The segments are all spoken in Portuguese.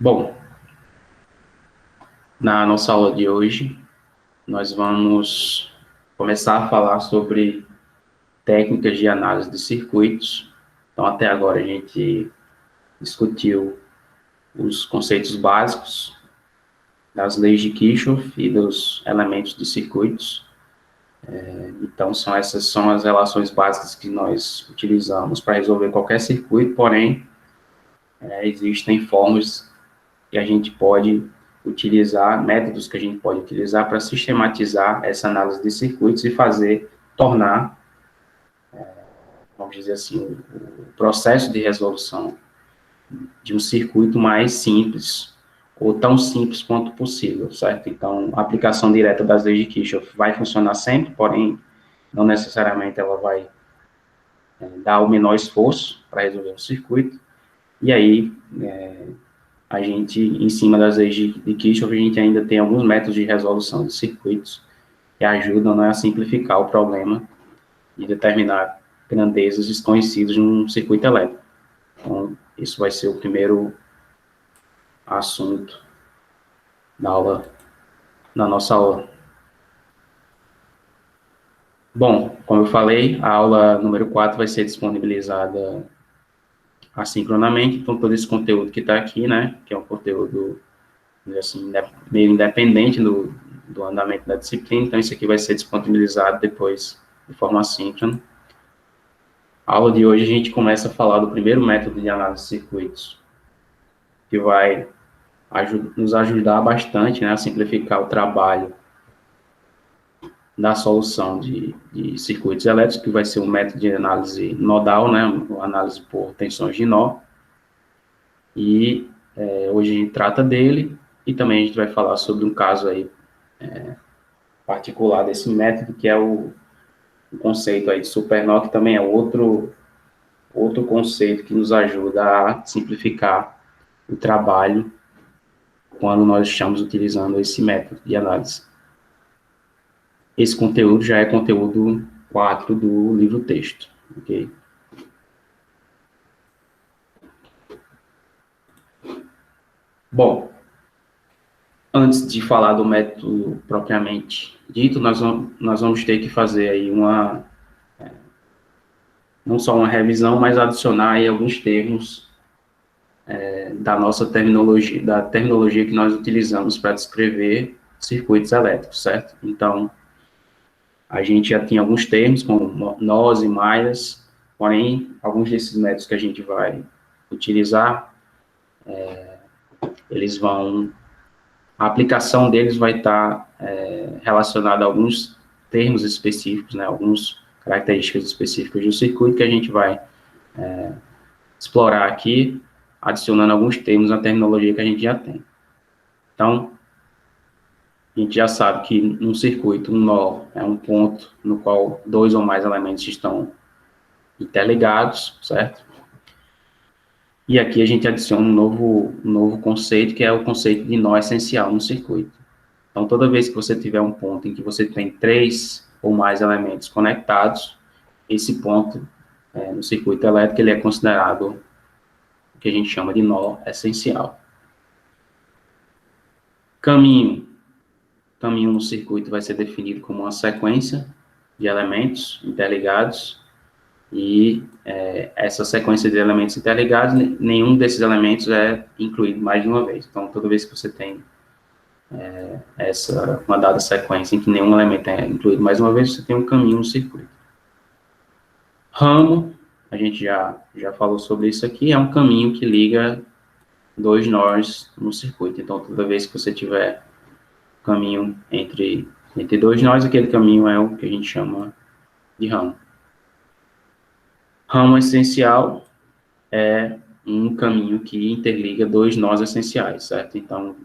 Bom, na nossa aula de hoje, nós vamos começar a falar sobre técnicas de análise de circuitos. Então, até agora a gente discutiu os conceitos básicos das leis de Kirchhoff e dos elementos de circuitos. Então, essas são as relações básicas que nós utilizamos para resolver qualquer circuito, porém, existem formas que a gente pode utilizar, métodos que a gente pode utilizar para sistematizar essa análise de circuitos e tornar, vamos dizer assim, o processo de resolução de um circuito mais simples, ou tão simples quanto possível, certo? Então, a aplicação direta das leis de Kirchhoff vai funcionar sempre, porém, não necessariamente ela vai dar o menor esforço para resolver o circuito, e aí, a gente, em cima das leis de Kirchhoff, a gente ainda tem alguns métodos de resolução de circuitos que ajudam, né, a simplificar o problema e determinar grandezas desconhecidas de um circuito elétrico. Então, isso vai ser o primeiro assunto da nossa aula. Bom, como eu falei, a aula número 4 vai ser disponibilizada assincronamente, então todo esse conteúdo que está aqui, né, que é um conteúdo assim, meio independente do andamento da disciplina, então isso aqui vai ser disponibilizado depois de forma assíncrona. A aula de hoje a gente começa a falar do primeiro método de análise de circuitos, que vai nos ajudar bastante, né, a simplificar o trabalho da solução de circuitos elétricos, que vai ser um método de análise nodal, né, uma análise por tensões de nó, e hoje a gente trata dele, e também a gente vai falar sobre um caso aí particular desse método, que é o conceito aí de supernó, que também é outro conceito que nos ajuda a simplificar o trabalho quando nós estamos utilizando esse método de análise. Esse conteúdo já é conteúdo 4 do livro-texto, ok? Bom, antes de falar do método propriamente dito, nós vamos ter que fazer aí não só uma revisão, mas adicionar aí alguns termos da nossa terminologia, da terminologia que nós utilizamos para descrever circuitos elétricos, certo? Então, a gente já tinha alguns termos, como nós e malhas, porém, alguns desses métodos que a gente vai utilizar, a aplicação deles vai estar relacionada a alguns termos específicos, né, algumas características específicas do circuito que a gente vai explorar aqui, adicionando alguns termos na terminologia que a gente já tem. Então, a gente já sabe que num circuito, um nó é um ponto no qual dois ou mais elementos estão interligados, certo? E aqui a gente adiciona um novo conceito, que é o conceito de nó essencial no circuito. Então, toda vez que você tiver um ponto em que você tem 3 ou mais elementos conectados, esse ponto no circuito elétrico ele é considerado o que a gente chama de nó essencial. Caminho no circuito vai ser definido como uma sequência de elementos interligados e essa sequência de elementos interligados, nenhum desses elementos é incluído mais de uma vez. Então, toda vez que você tem uma dada sequência em que nenhum elemento é incluído mais uma vez, você tem um caminho no circuito. Ramo, a gente já falou sobre isso aqui, é um caminho que liga dois nós no circuito. Então, toda vez que você tiver caminho entre dois nós, aquele caminho é o que a gente chama de ramo. Ramo essencial é um caminho que interliga dois nós essenciais, certo? Então,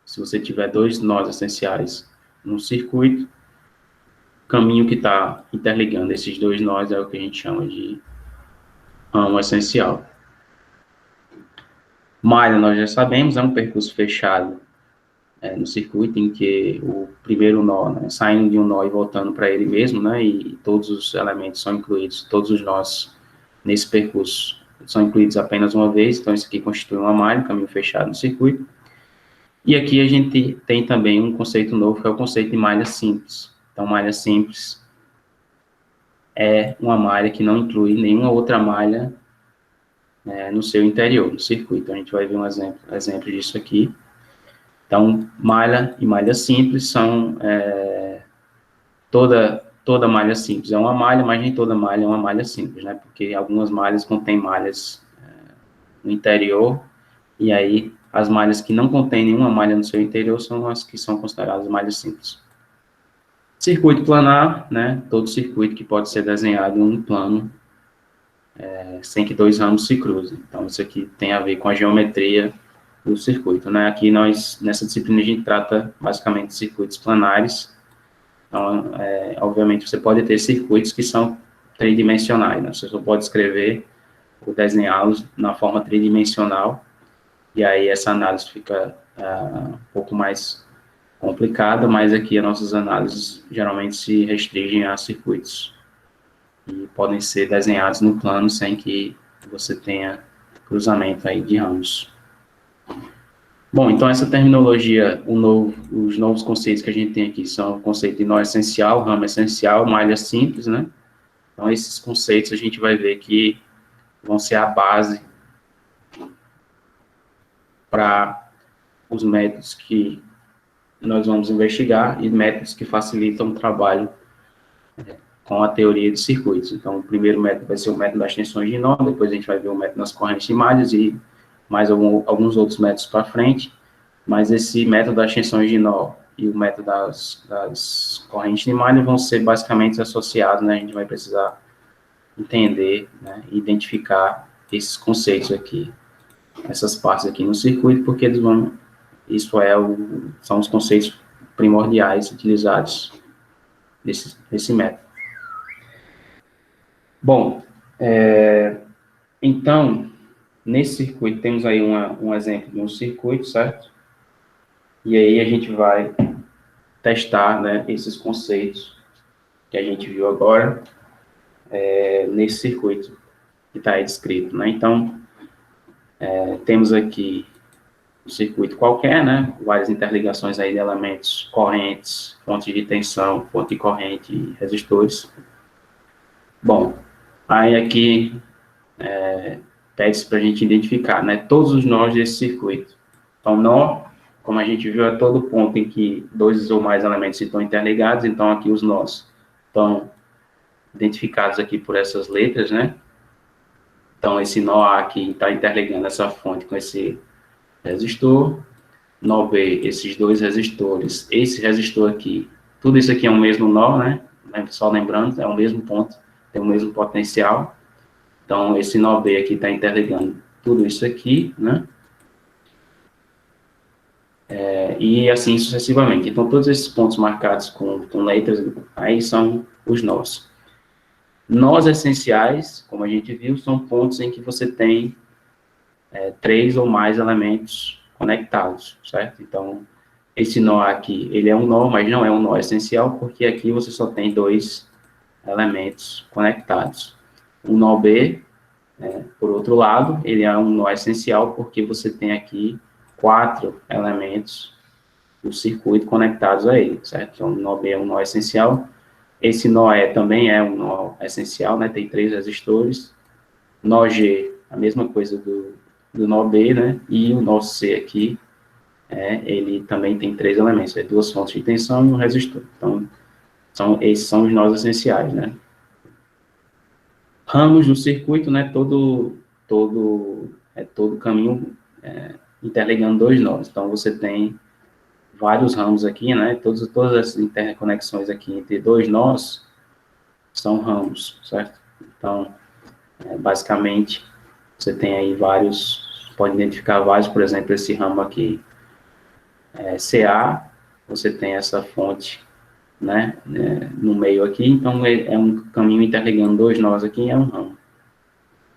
se você tiver dois nós essenciais no circuito, o caminho que está interligando esses dois nós é o que a gente chama de ramo essencial. Malha, nós já sabemos, é um percurso fechado no circuito em que o primeiro nó, né, saindo de um nó e voltando para ele mesmo, né, e todos os elementos são incluídos, todos os nós nesse percurso são incluídos apenas uma vez, então isso aqui constitui uma malha, caminho fechado no circuito. E aqui a gente tem também um conceito novo, que é o conceito de malha simples. Então, malha simples é uma malha que não inclui nenhuma outra malha no seu interior, no circuito. A gente vai ver um exemplo disso aqui. Então, malha e malha simples são toda malha simples é uma malha, mas nem toda malha é uma malha simples, né? Porque algumas malhas contêm malhas no interior, e aí as malhas que não contêm nenhuma malha no seu interior são as que são consideradas malhas simples. Circuito planar, né? Todo circuito que pode ser desenhado em um plano sem que dois ramos se cruzem. Então, isso aqui tem a ver com a geometria do circuito, né? Aqui nessa disciplina, a gente trata basicamente de circuitos planares. Então, obviamente, você pode ter circuitos que são tridimensionais, né? Você só pode escrever ou desenhá-los na forma tridimensional, e aí essa análise fica um pouco mais complicada, mas aqui as nossas análises geralmente se restringem a circuitos e podem ser desenhados no plano sem que você tenha cruzamento aí de ramos. Bom, então essa terminologia, os novos conceitos que a gente tem aqui são o conceito de nó essencial, ramo essencial, malha simples, né? Então esses conceitos a gente vai ver que vão ser a base para os métodos que nós vamos investigar e métodos que facilitam o trabalho com a teoria de circuitos. Então, o primeiro método vai ser o método das tensões de nó, depois a gente vai ver o método das correntes de malhas e mais alguns outros métodos para frente, mas esse método das tensões de nó e o método das correntes de malha vão ser basicamente associados, né? A gente vai precisar entender, né, identificar esses conceitos aqui, essas partes aqui no circuito, porque eles vão, são os conceitos primordiais utilizados nesse método. Bom, então, nesse circuito, temos aí um exemplo de um circuito, certo? E aí a gente vai testar, né, esses conceitos que a gente viu agora nesse circuito que está aí descrito, né? Então, temos aqui um circuito qualquer, né? Várias interligações aí de elementos correntes, fontes de tensão, fonte de corrente e resistores. Bom, aí aqui pede-se para a gente identificar, né, todos os nós desse circuito. Então, nó, como a gente viu, é todo ponto em que dois ou mais elementos estão interligados, então aqui os nós estão identificados aqui por essas letras, né? Então, esse nó A aqui está interligando essa fonte com esse resistor, nó B, esses dois resistores, esse resistor aqui, tudo isso aqui é o mesmo nó, né? Só lembrando, é o mesmo ponto, tem o mesmo potencial. Então, esse nó B aqui está interligando tudo isso aqui, né? E assim sucessivamente. Então, todos esses pontos marcados com letras, aí são os nós. Nós essenciais, como a gente viu, são pontos em que você tem três ou mais elementos conectados, certo? Então, esse nó aqui, ele é um nó, mas não é um nó essencial, porque aqui você só tem dois elementos conectados. O nó B, por outro lado, ele é um nó essencial, porque você tem aqui 4 elementos do circuito conectados a ele, certo? Então, o nó B é um nó essencial. Esse nó E também é um nó essencial, né? Tem 3 resistores. Nó G, a mesma coisa do nó B, né? E o nó C aqui, ele também tem 3 elementos, 2 fontes de tensão e um resistor. Então, esses são os nós essenciais, né? Ramos do circuito, né? Todo caminho interligando dois nós. Então, você tem vários ramos aqui, né? Todas as interconexões aqui entre dois nós são ramos, certo? Então, basicamente, você tem aí vários, pode identificar vários, por exemplo, esse ramo aqui, CA, você tem essa fonte, né, no meio aqui, então é um caminho interligando dois nós aqui, é um ramo.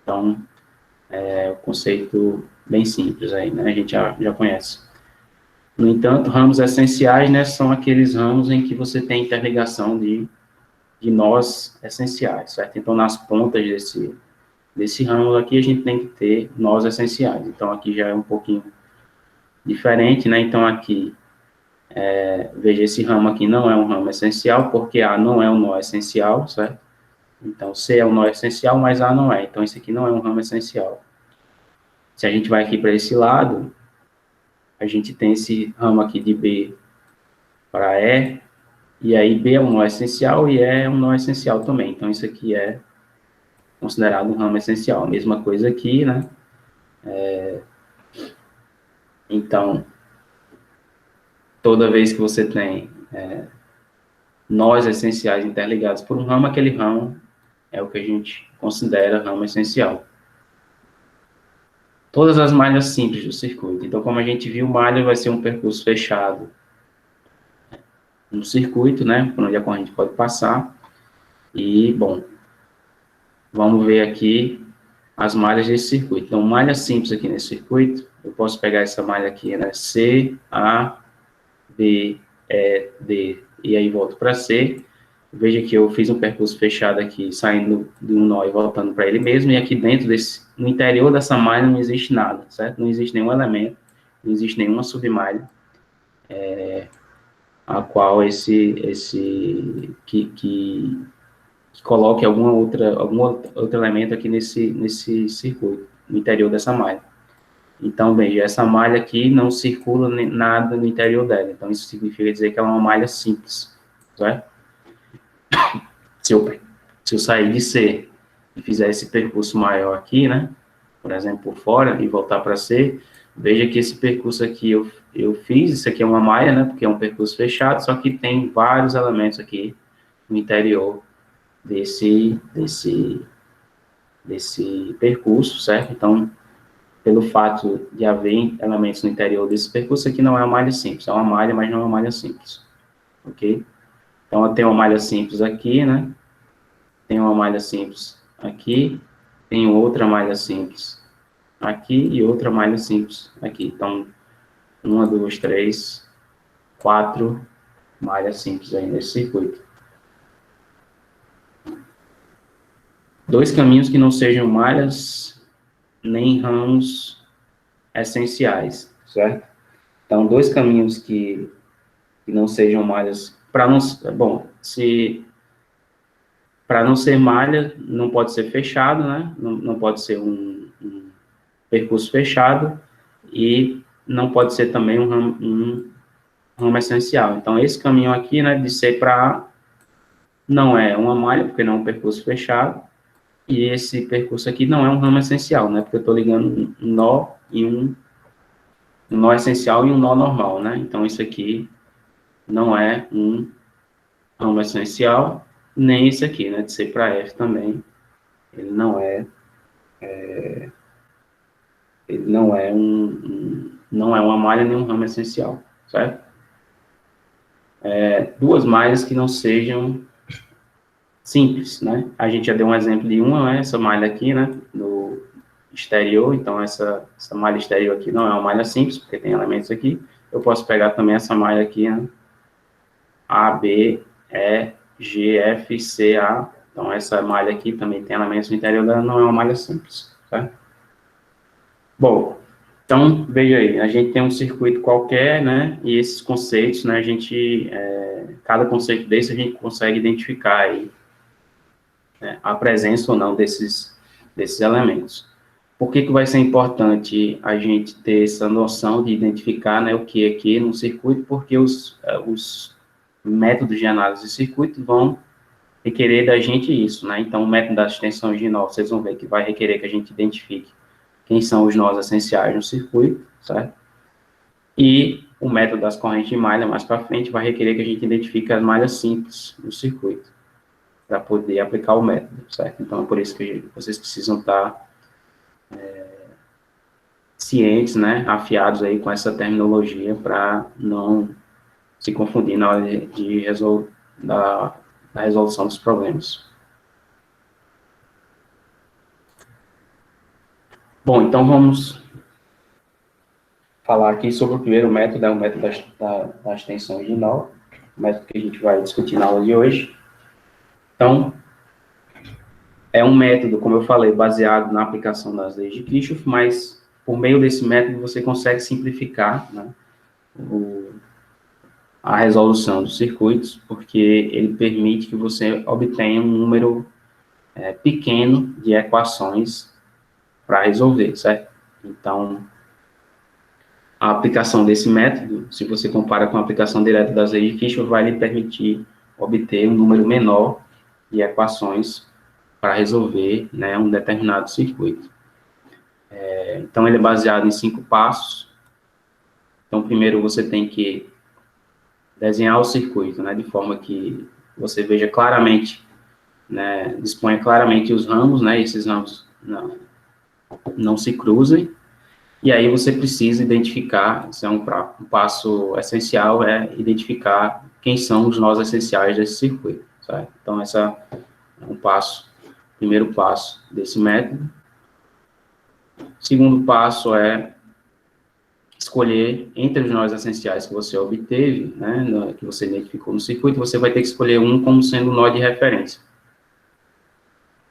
Então, o conceito bem simples aí, né, a gente já conhece. No entanto, ramos essenciais, né, são aqueles ramos em que você tem interligação de nós essenciais, certo? Então, nas pontas desse ramo aqui, a gente tem que ter nós essenciais. Então, aqui já é um pouquinho diferente, né? Então, aqui, veja, esse ramo aqui não é um ramo essencial, porque A não é um nó essencial, certo? Então, C é um nó essencial, mas A não é. Então, esse aqui não é um ramo essencial. Se a gente vai aqui para esse lado, a gente tem esse ramo aqui de B para E, e aí B é um nó essencial e E é um nó essencial também. Então, isso aqui é considerado um ramo essencial. A mesma coisa aqui, né? Então, toda vez que você tem nós essenciais interligados por um ramo, aquele ramo é o que a gente considera ramo essencial. Todas as malhas simples do circuito. Então, como a gente viu, malha vai ser um percurso fechado no circuito, né, por onde a corrente pode passar. E, bom, vamos ver aqui as malhas desse circuito. Então, malha simples aqui nesse circuito, eu posso pegar essa malha aqui, né, C, A, B, E, D, e aí volto para C. Veja que eu fiz um percurso fechado aqui, saindo de um nó e voltando para ele mesmo, e aqui dentro no interior dessa malha não existe nada, certo? Não existe nenhum elemento, não existe nenhuma submalha, a qual que coloque algum outro elemento aqui nesse circuito, no interior dessa malha. Então, veja, essa malha aqui não circula nada no interior dela, então isso significa dizer que ela é uma malha simples, certo? Se eu sair de C e fizer esse percurso maior aqui, né, por exemplo, por fora, e voltar para C, veja que esse percurso aqui eu fiz, isso aqui é uma malha, né, porque é um percurso fechado, só que tem vários elementos aqui no interior desse percurso, certo? Então, pelo fato de haver elementos no interior desse percurso, aqui não é uma malha simples, é uma malha, mas não é uma malha simples, ok? Então, eu tenho uma malha simples aqui, né? Tem uma malha simples aqui, tenho outra malha simples aqui e outra malha simples aqui. Então, 1, 2, 3, 4 malhas simples aí nesse circuito. Dois caminhos que não sejam malhas nem ramos essenciais, certo? Então, dois caminhos que não sejam malhas, para não, bom, se para não ser malha, não pode ser fechado, né? Não pode ser um percurso fechado e não pode ser também um ramo essencial. Então, esse caminho aqui, né, de C para A, não é uma malha, porque não é um percurso fechado, e esse percurso aqui não é um ramo essencial, né, porque eu estou ligando um nó e um nó essencial e um nó normal, né, então isso aqui não é um ramo essencial, nem esse aqui, né, de C para F também, ele não é não é uma malha nem um ramo essencial, certo? Duas malhas que não sejam simples, né? A gente já deu um exemplo de uma, né? Essa malha aqui, né? Do exterior, então essa malha exterior aqui não é uma malha simples, porque tem elementos aqui. Eu posso pegar também essa malha aqui, né? A, B, E, G, F, C, A. Então, essa malha aqui também tem elementos no interior dela, não é uma malha simples, certo? Bom, então, veja aí, a gente tem um circuito qualquer, né, e esses conceitos, né, cada conceito desse a gente consegue identificar aí, né, a presença ou não desses elementos. Por que vai ser importante a gente ter essa noção de identificar, né, o que é que no circuito? Porque os métodos de análise de circuito vão requerer da gente isso, né, então o método da extensão de nó, vocês vão ver que vai requerer que a gente identifique quem são os nós essenciais no circuito, certo? E o método das correntes de malha, mais para frente, vai requerer que a gente identifique as malhas simples no circuito, para poder aplicar o método, certo? Então, é por isso que vocês precisam estar cientes, né, afiados aí com essa terminologia, para não se confundir na hora da resolução dos problemas. Bom, então vamos falar aqui sobre o primeiro método, o método da extensão original, o método que a gente vai discutir na aula de hoje. Então, É um método, como eu falei, baseado na aplicação das leis de Kirchhoff, mas por meio desse método você consegue simplificar, né, a resolução dos circuitos, porque ele permite que você obtenha um número pequeno de equações para resolver, certo? Então, a aplicação desse método, se você compara com a aplicação direta das leis de Kirchhoff, vai lhe permitir obter um número menor de equações para resolver, né, um determinado circuito. Então, ele é baseado em 5 passos. Então, primeiro você tem que desenhar o circuito, né, de forma que você veja claramente, né, disponha claramente os ramos, né, esses ramos não se cruzem. E aí você precisa identificar, isso é um passo essencial, é identificar quem são os nós essenciais desse circuito, certo? Então, esse é um passo, primeiro passo desse método. Segundo passo é escolher entre os nós essenciais que você obteve, né, que você identificou no circuito, você vai ter que escolher um como sendo o nó de referência.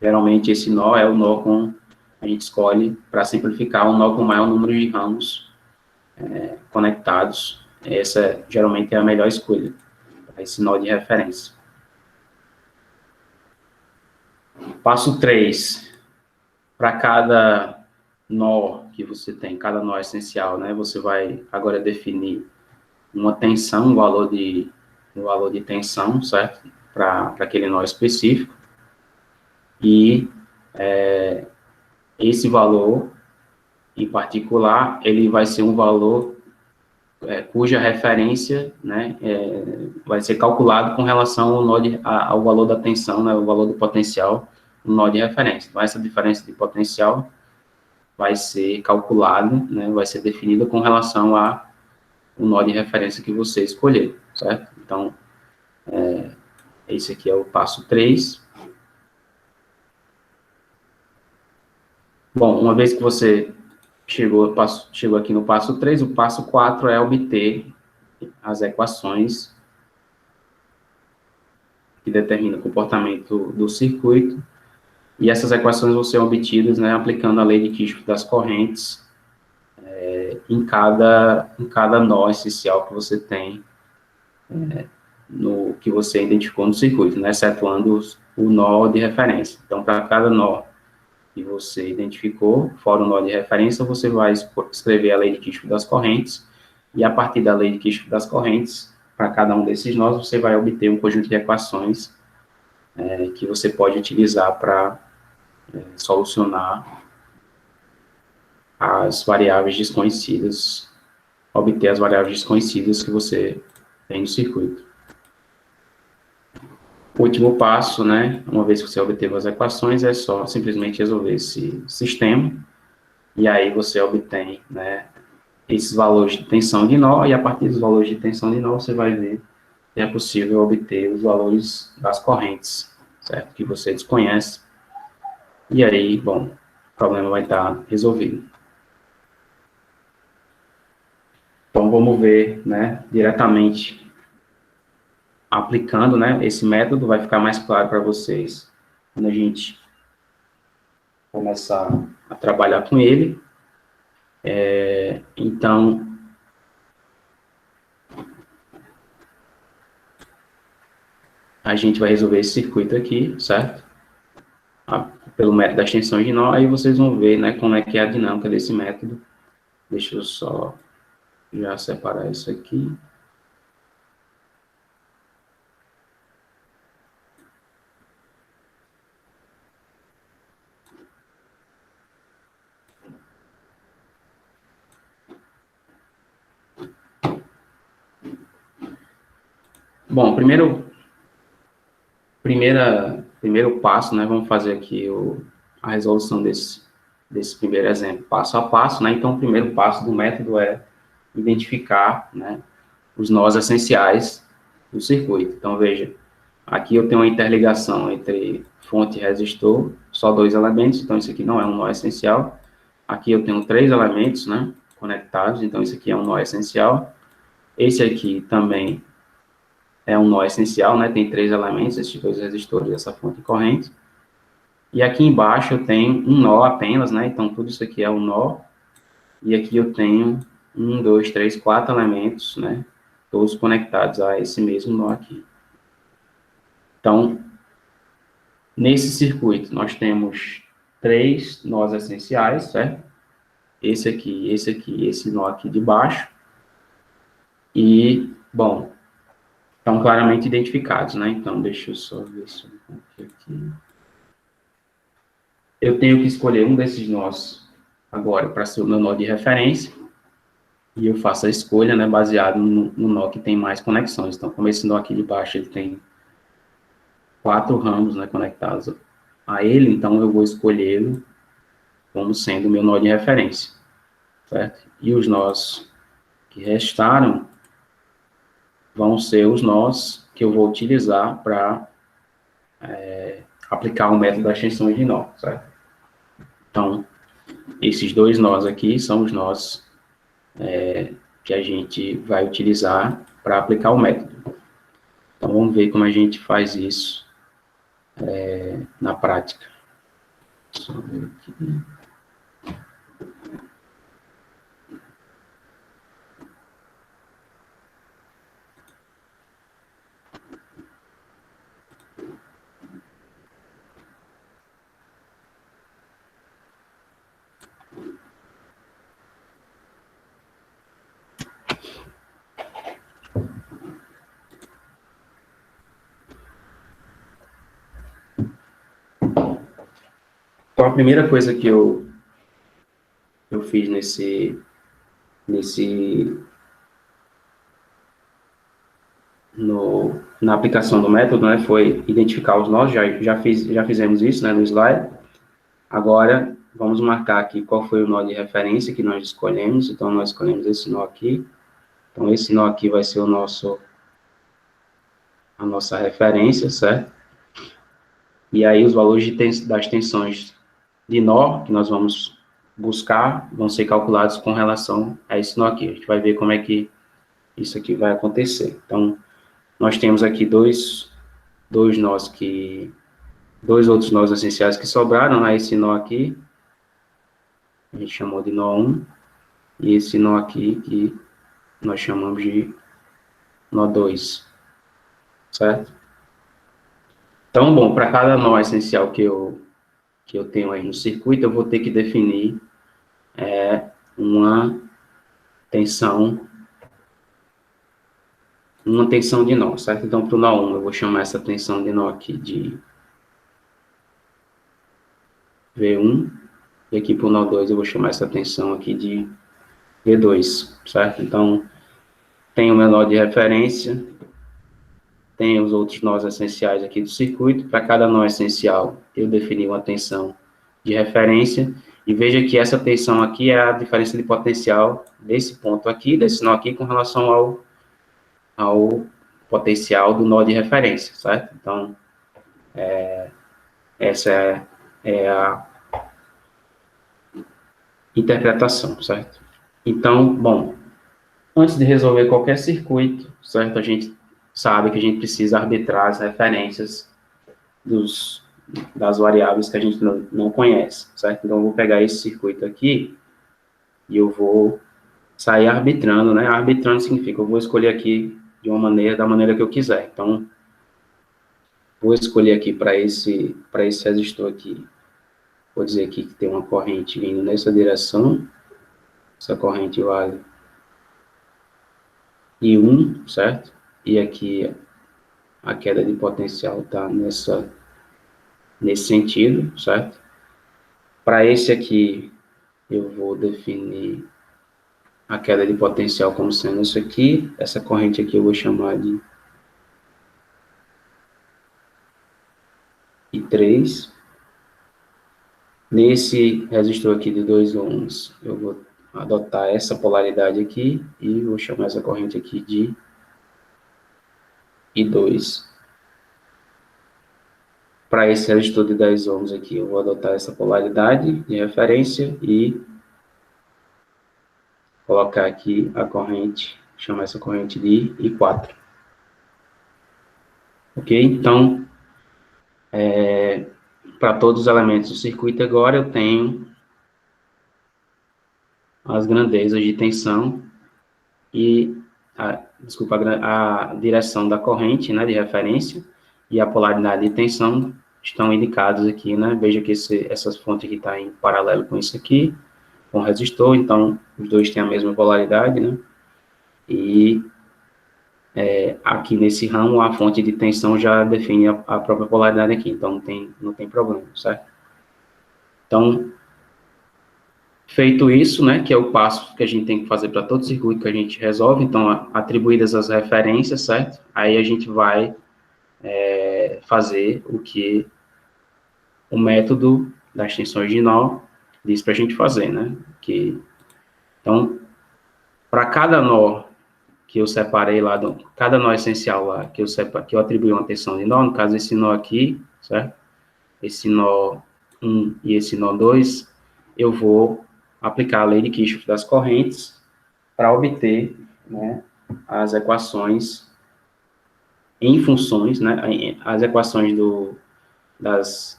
Geralmente, esse nó é o nó a gente escolhe, para simplificar, um nó com maior número de ramos conectados. Essa, geralmente, é a melhor escolha, para esse nó de referência. Passo 3. Para cada nó que você tem, cada nó essencial, né, você vai agora definir uma tensão, um valor de tensão, certo? Para aquele nó específico. E esse valor, em particular, ele vai ser um valor cuja referência, né, vai ser calculado com relação ao, ao valor da tensão, né, o valor do potencial no nó de referência. Então, essa diferença de potencial vai ser calculada, né, vai ser definida com relação ao nó de referência que você escolher, certo? Então, esse aqui é o passo 3. Bom, uma vez que você chegou aqui no passo 3, o passo 4 é obter as equações que determinam o comportamento do circuito, e essas equações vão ser obtidas, né, aplicando a lei de Kirchhoff das correntes em cada nó essencial que você tem, no que você identificou no circuito, né, excetuando o nó de referência. Então, para cada nó que você identificou, fora o nó de referência, você vai escrever a lei de Kirchhoff das correntes, e a partir da lei de Kirchhoff das correntes, para cada um desses nós, você vai obter um conjunto de equações que você pode utilizar para solucionar as variáveis desconhecidas, obter as variáveis desconhecidas que você tem no circuito. O último passo, né, uma vez que você obteve as equações, é só simplesmente resolver esse sistema, e aí você obtém, né, esses valores de tensão de nó, e a partir dos valores de tensão de nó, você vai ver que é possível obter os valores das correntes, certo? Que você desconhece, e aí, bom, o problema vai estar resolvido. Então, vamos ver, né, diretamente, aplicando, né, esse método, vai ficar mais claro para vocês quando a gente começar a trabalhar com ele. Então, a gente vai resolver esse circuito aqui, certo? Pelo método das tensões de nó, aí vocês vão ver, né, como é que é a dinâmica desse método. Deixa eu só já separar isso aqui. Bom, primeiro passo, né, vamos fazer aqui a resolução desse primeiro exemplo, passo a passo, né, então o primeiro passo do método é identificar, né, os nós essenciais do circuito. Então, veja, aqui eu tenho uma interligação entre fonte e resistor, só 2 elementos, então isso aqui não é um nó essencial. Aqui eu tenho 3 elementos, né, conectados, então isso aqui é um nó essencial. Esse aqui também é um nó essencial, né, tem 3 elementos, esses 2 resistores e essa fonte corrente. E aqui embaixo eu tenho um nó apenas, né? Então, tudo isso aqui é um nó. E aqui eu tenho 1, 2, 3, 4 elementos, né? Todos conectados a esse mesmo nó aqui. Então, nesse circuito, nós temos 3 nós essenciais, certo? Esse aqui, esse nó aqui de baixo. E, bom, estão claramente identificados, né? Então, deixa eu só ver se eu aqui. Eu tenho que escolher um desses nós agora para ser o meu nó de referência. E eu faço a escolha, né, baseado no nó que tem mais conexões. Então, como esse nó aqui de baixo, ele tem 4 ramos, né, conectados a ele, então eu vou escolhê-lo como sendo o meu nó de referência, certo? E os nós que restaram vão ser os nós que eu vou utilizar para aplicar o método das extensões de nó, certo? Então, esses 2 nós aqui são os nós que a gente vai utilizar para aplicar o método. Então, vamos ver como a gente faz isso na prática. Só ver aqui. Então, a primeira coisa que eu fiz na aplicação do método, né, foi identificar os nós, já fizemos isso, né, no slide. Agora, vamos marcar aqui qual foi o nó de referência que nós escolhemos. Então, nós escolhemos esse nó aqui. Então, esse nó aqui vai ser a nossa referência, certo? E aí, os valores das tensões de nó que nós vamos buscar vão ser calculados com relação a esse nó aqui. A gente vai ver como é que isso aqui vai acontecer. Então, nós temos aqui dois outros nós essenciais que sobraram, né? Esse nó aqui, a gente chamou de nó 1, e esse nó aqui, que nós chamamos de nó 2, certo? Então, bom, para cada nó essencial que eu tenho aí no circuito, eu vou ter que definir uma tensão de nó, certo? Então, para o nó 1, eu vou chamar essa tensão de nó aqui de V1, e aqui para o nó 2 eu vou chamar essa tensão aqui de V2, certo? Então, tem o meu nó de referência, tem os outros nós essenciais aqui do circuito. Para cada nó essencial, eu defini uma tensão de referência, e veja que essa tensão aqui é a diferença de potencial desse ponto aqui, desse nó aqui, com relação ao potencial do nó de referência, certo? Então, essa é a interpretação, certo? Então, bom, antes de resolver qualquer circuito, certo? A gente sabe que a gente precisa arbitrar as referências das variáveis que a gente não conhece, certo? Então, eu vou pegar esse circuito aqui e eu vou sair arbitrando, né? Arbitrando significa, eu vou escolher aqui da maneira que eu quiser. Então, vou escolher aqui para esse resistor aqui, vou dizer aqui que tem uma corrente vindo nessa direção, essa corrente vale I1, certo? E aqui a queda de potencial está nesse sentido, certo? Para esse aqui, eu vou definir a queda de potencial como sendo isso aqui. Essa corrente aqui eu vou chamar de I3. Nesse resistor aqui de 2 ohms, eu vou adotar essa polaridade aqui e vou chamar essa corrente aqui de I2. Para esse resistor de 10 ohms aqui, eu vou adotar essa polaridade de referência e colocar aqui a corrente, chamar essa corrente de I4. Ok? Então, para todos os elementos do circuito agora, eu tenho as grandezas de tensão e, a direção da corrente, né, de referência, e a polaridade de tensão estão indicados aqui, né? Veja que essas fontes aqui estão em paralelo com isso aqui, com o resistor, então os dois têm a mesma polaridade, né? E aqui nesse ramo, a fonte de tensão já define a própria polaridade aqui, então não tem problema, certo? Então, feito isso, né, que é o passo que a gente tem que fazer para todo circuito que a gente resolve, então, atribuídas as referências, certo? Aí a gente vai fazer o que o método das tensões de nó diz para a gente fazer, né? Então, para cada nó que eu separei lá, cada nó essencial lá, que eu atribuí uma tensão de nó, no caso esse nó aqui, certo? Esse nó 1 e esse nó 2, eu vou aplicar a lei de Kirchhoff das correntes para obter, né, as equações em funções, né, as equações das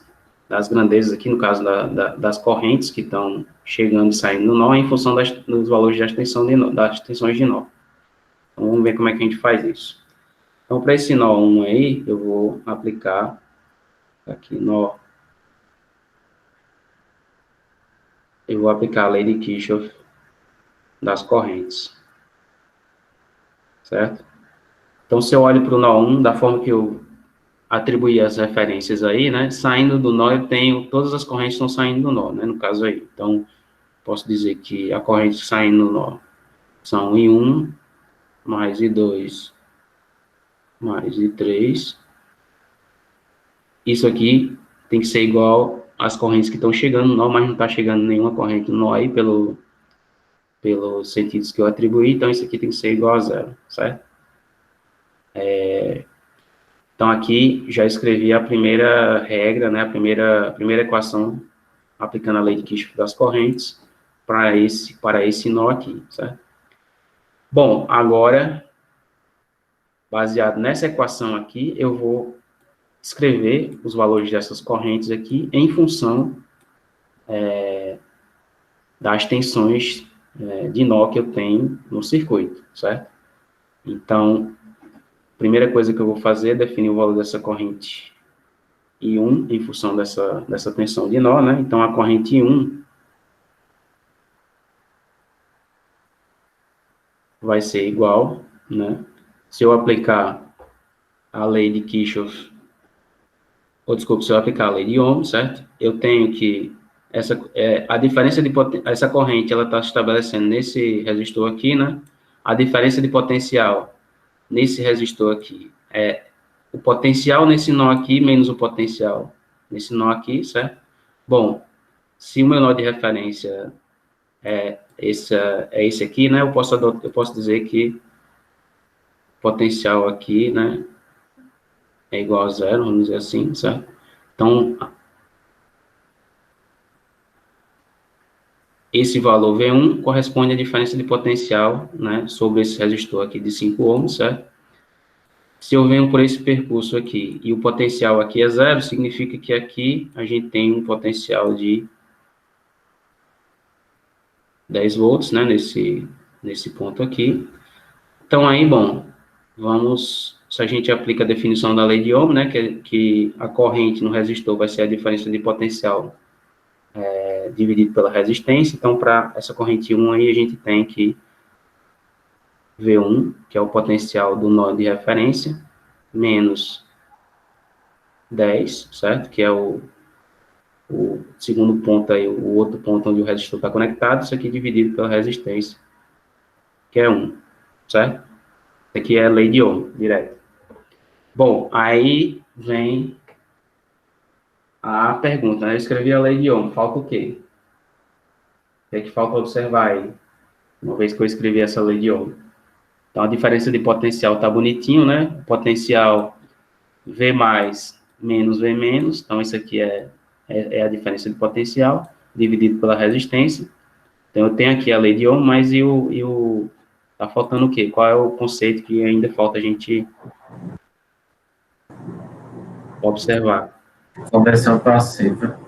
grandezas aqui, no caso das correntes que estão chegando e saindo do nó, em função dos valores das tensões de nó. Então, vamos ver como é que a gente faz isso. Então, para esse nó 1 aí, eu vou aplicar aqui eu vou aplicar a lei de Kirchhoff das correntes, certo? Então, se eu olho para o nó 1, da forma que eu atribuí as referências aí, né, saindo do nó, eu tenho, todas as correntes estão saindo do nó, né, no caso aí. Então, posso dizer que a corrente saindo do nó são I1, mais I2, mais I3. Isso aqui tem que ser igual às correntes que estão chegando no nó, mas não está chegando nenhuma corrente no nó aí pelos sentidos que eu atribuí, então isso aqui tem que ser igual a zero, certo? Então, aqui já escrevi a primeira regra, né, a primeira equação, aplicando a lei de Kirchhoff das correntes, para esse nó aqui, certo? Bom, agora, baseado nessa equação aqui, eu vou escrever os valores dessas correntes aqui em função das tensões de nó que eu tenho no circuito, certo? Então, a primeira coisa que eu vou fazer é definir o valor dessa corrente I1 em função dessa tensão de nó, né? Então, a corrente I1 vai ser igual, né? Se eu aplicar a lei de Kirchhoff, se eu aplicar a lei de Ohm, certo? Eu tenho que a diferença de essa corrente, ela está estabelecendo nesse resistor aqui, né? A diferença de potencial nesse resistor aqui é o potencial nesse nó aqui menos o potencial nesse nó aqui, certo? Bom, se o meu nó de referência é esse aqui, né? Eu posso dizer que o potencial aqui, né, é igual a zero, vamos dizer assim, certo? Então, esse valor V1 corresponde à diferença de potencial, né, sobre esse resistor aqui de 5 ohms, certo? Se eu venho por esse percurso aqui e o potencial aqui é zero, significa que aqui a gente tem um potencial de 10 volts, né, nesse ponto aqui. Então, aí, bom, se a gente aplica a definição da lei de Ohm, né, que a corrente no resistor vai ser a diferença de potencial dividido pela resistência. Então, para essa corrente 1 aí, a gente tem que V1, que é o potencial do nó de referência, menos 10, certo? Que é o segundo ponto aí, o outro ponto onde o resistor está conectado, isso aqui dividido pela resistência, que é 1, certo? Isso aqui é a lei de Ohm, direto. Bom, aí vem a pergunta, né? Eu escrevi a lei de Ohm, falta o quê? O que é que falta observar aí, uma vez que eu escrevi essa lei de Ohm? Então, a diferença de potencial está bonitinho, né? Potencial V mais menos V menos. Então, isso aqui é a diferença de potencial dividido pela resistência. Então, eu tenho aqui a lei de Ohm, mas tá faltando o quê? Qual é o conceito que ainda falta a gente observar? Conversão passiva.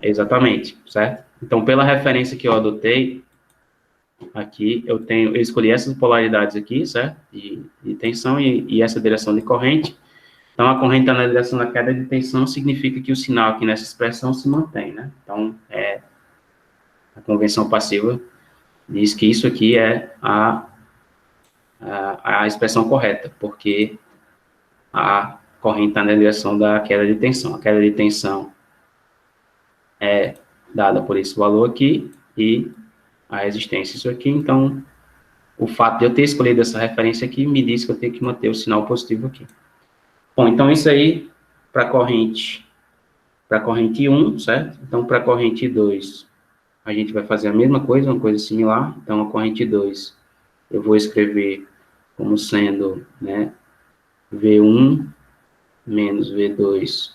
Exatamente, certo? Então, pela referência que eu adotei, aqui eu escolhi essas polaridades aqui, certo? De tensão e essa direção de corrente. Então, a corrente está na direção da queda de tensão, significa que o sinal aqui nessa expressão se mantém, né? Então, a convenção passiva diz que isso aqui é a expressão correta, porque a corrente está na direção da queda de tensão. A queda de tensão é dada por esse valor aqui e a resistência isso aqui. Então, o fato de eu ter escolhido essa referência aqui me diz que eu tenho que manter o sinal positivo aqui. Bom, então isso aí para a corrente 1, certo? Então, para a corrente 2, a gente vai fazer a mesma coisa, uma coisa similar. Então, a corrente 2, eu vou escrever como sendo, né, V1 menos V2,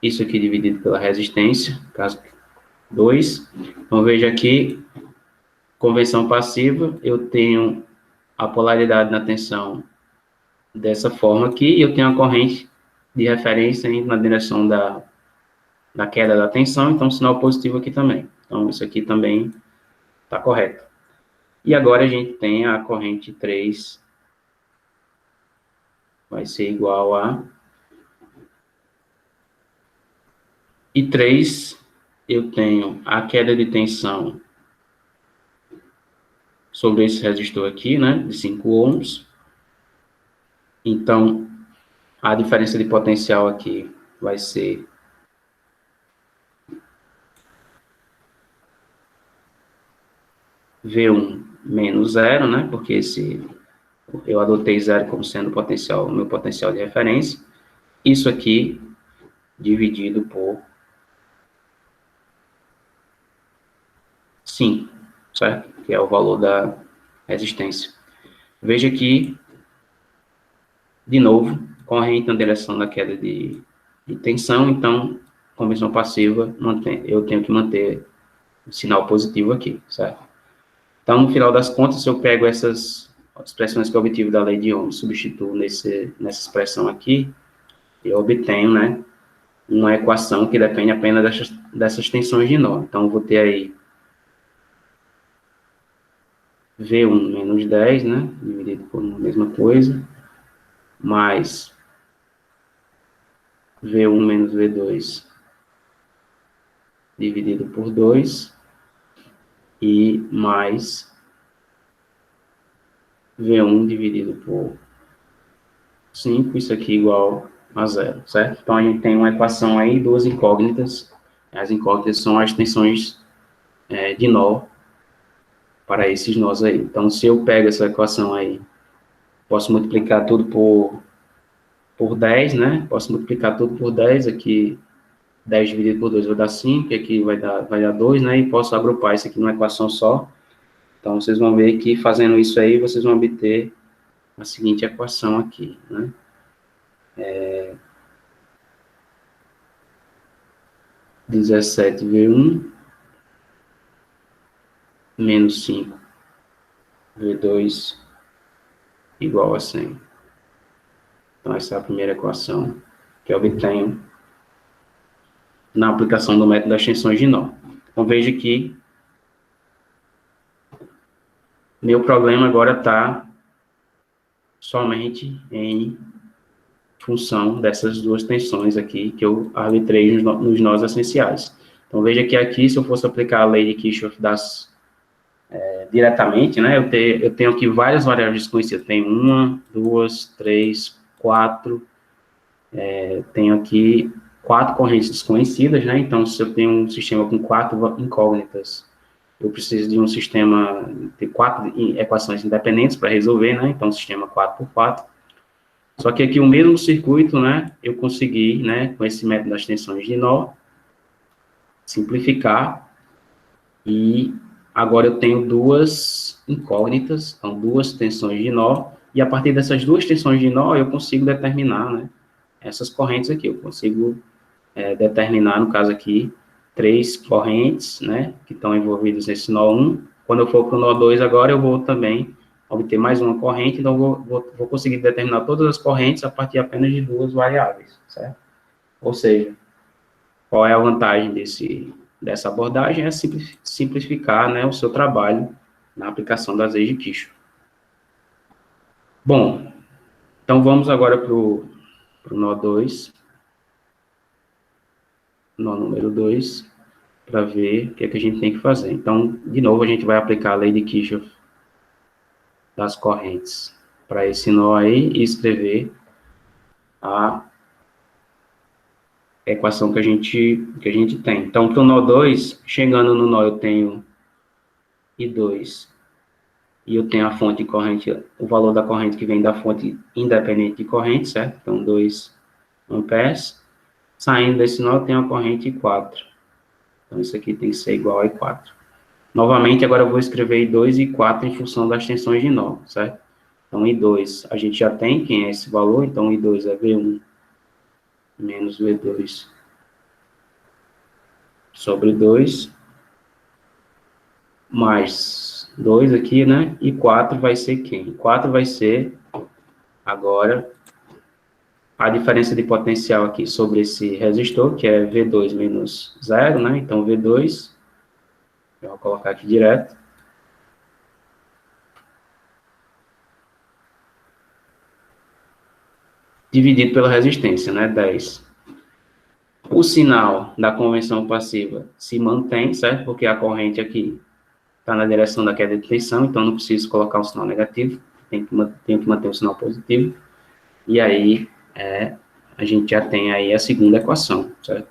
isso aqui dividido pela resistência, caso 2. Então, veja aqui, convenção passiva, eu tenho a polaridade na tensão dessa forma aqui, e eu tenho a corrente de referência indo na direção da queda da tensão, então sinal positivo aqui também. Então, isso aqui também está correto. E agora a gente tem a corrente 3, vai ser igual a... E 3, eu tenho a queda de tensão sobre esse resistor aqui, né, de 5 ohms. Então, a diferença de potencial aqui vai ser V1 menos 0, né, porque eu adotei 0 como sendo o meu potencial de referência. Isso aqui dividido por 5, certo? Que é o valor da resistência. Veja aqui, de novo, corrente na direção da queda de tensão, então, convenção passiva, eu tenho que manter o sinal positivo aqui, certo? Então, no final das contas, se eu pego essas expressões que eu obtive da lei de Ohm, substituo nessa expressão aqui, eu obtenho, né, uma equação que depende apenas dessas tensões de nó. Então, eu vou ter aí V1 menos 10, né, dividido por uma mesma coisa, mais V1 menos V2 dividido por 2, e mais V1 dividido por 5, isso aqui igual a 0, certo? Então, a gente tem uma equação aí, duas incógnitas. As incógnitas são as tensões de nó para esses nós aí. Então, se eu pego essa equação aí, posso multiplicar tudo por 10, né? Posso multiplicar tudo por 10, aqui 10 dividido por 2 vai dar 5, aqui vai dar 2, né? E posso agrupar isso aqui numa equação só. Então, vocês vão ver que fazendo isso aí, vocês vão obter a seguinte equação aqui, né? 17V1 menos 5V2 igual a 100. Então, essa é a primeira equação que eu obtenho na aplicação do método das tensões de nó. Então, veja que meu problema agora está somente em função dessas duas tensões aqui que eu arbitrei nos nós essenciais. Então, veja que aqui, se eu fosse aplicar a lei de Kirchhoff diretamente, né, eu tenho aqui várias variáveis desconhecidas. Tem 1, 2, 3, 4, tenho aqui 4 correntes desconhecidas, né, então se eu tenho um sistema com 4 incógnitas, eu preciso de um sistema de 4 equações independentes para resolver, né, então sistema 4x4. Só que aqui o mesmo circuito, né, eu consegui, né, com esse método das tensões de nó, simplificar, e agora eu tenho duas incógnitas, então duas tensões de nó, e a partir dessas duas tensões de nó eu consigo determinar, né, essas correntes aqui, eu consigo determinar, no caso aqui, 3 correntes, né, que estão envolvidas nesse nó 1, quando eu for para o nó 2 agora, eu vou também obter mais uma corrente, então vou conseguir determinar todas as correntes a partir apenas de duas variáveis, certo? Ou seja, qual é a vantagem dessa abordagem? É simplificar, né, o seu trabalho na aplicação das leis de Kirchhoff. Bom, então vamos agora para o nó 2, nó número 2, para ver o que é que a gente tem que fazer. Então, de novo, a gente vai aplicar a lei de Kirchhoff das correntes para esse nó aí e escrever a equação que a gente tem. Então, para o nó 2, chegando no nó eu tenho I2, e eu tenho a fonte de corrente, o valor da corrente que vem da fonte independente de corrente, certo? Então, 2 amperes. Saindo desse nó, eu tenho a corrente I4. Então, isso aqui tem que ser igual a I4. Novamente, agora eu vou escrever I2 e I4 em função das tensões de nó, certo? Então, I2, a gente já tem quem é esse valor, então I2 é V1 menos V2 sobre 2, mais 2 aqui, né? E 4 vai ser quem? 4 vai ser, agora, a diferença de potencial aqui sobre esse resistor, que é V2 menos 0, né? Então, V2, eu vou colocar aqui direto, dividido pela resistência, né? 10. O sinal da convenção passiva se mantém, certo? Porque a corrente aqui está na direção da queda de tensão, então não preciso colocar um sinal negativo, tenho que manter um sinal positivo. E aí, a gente já tem aí a segunda equação, certo?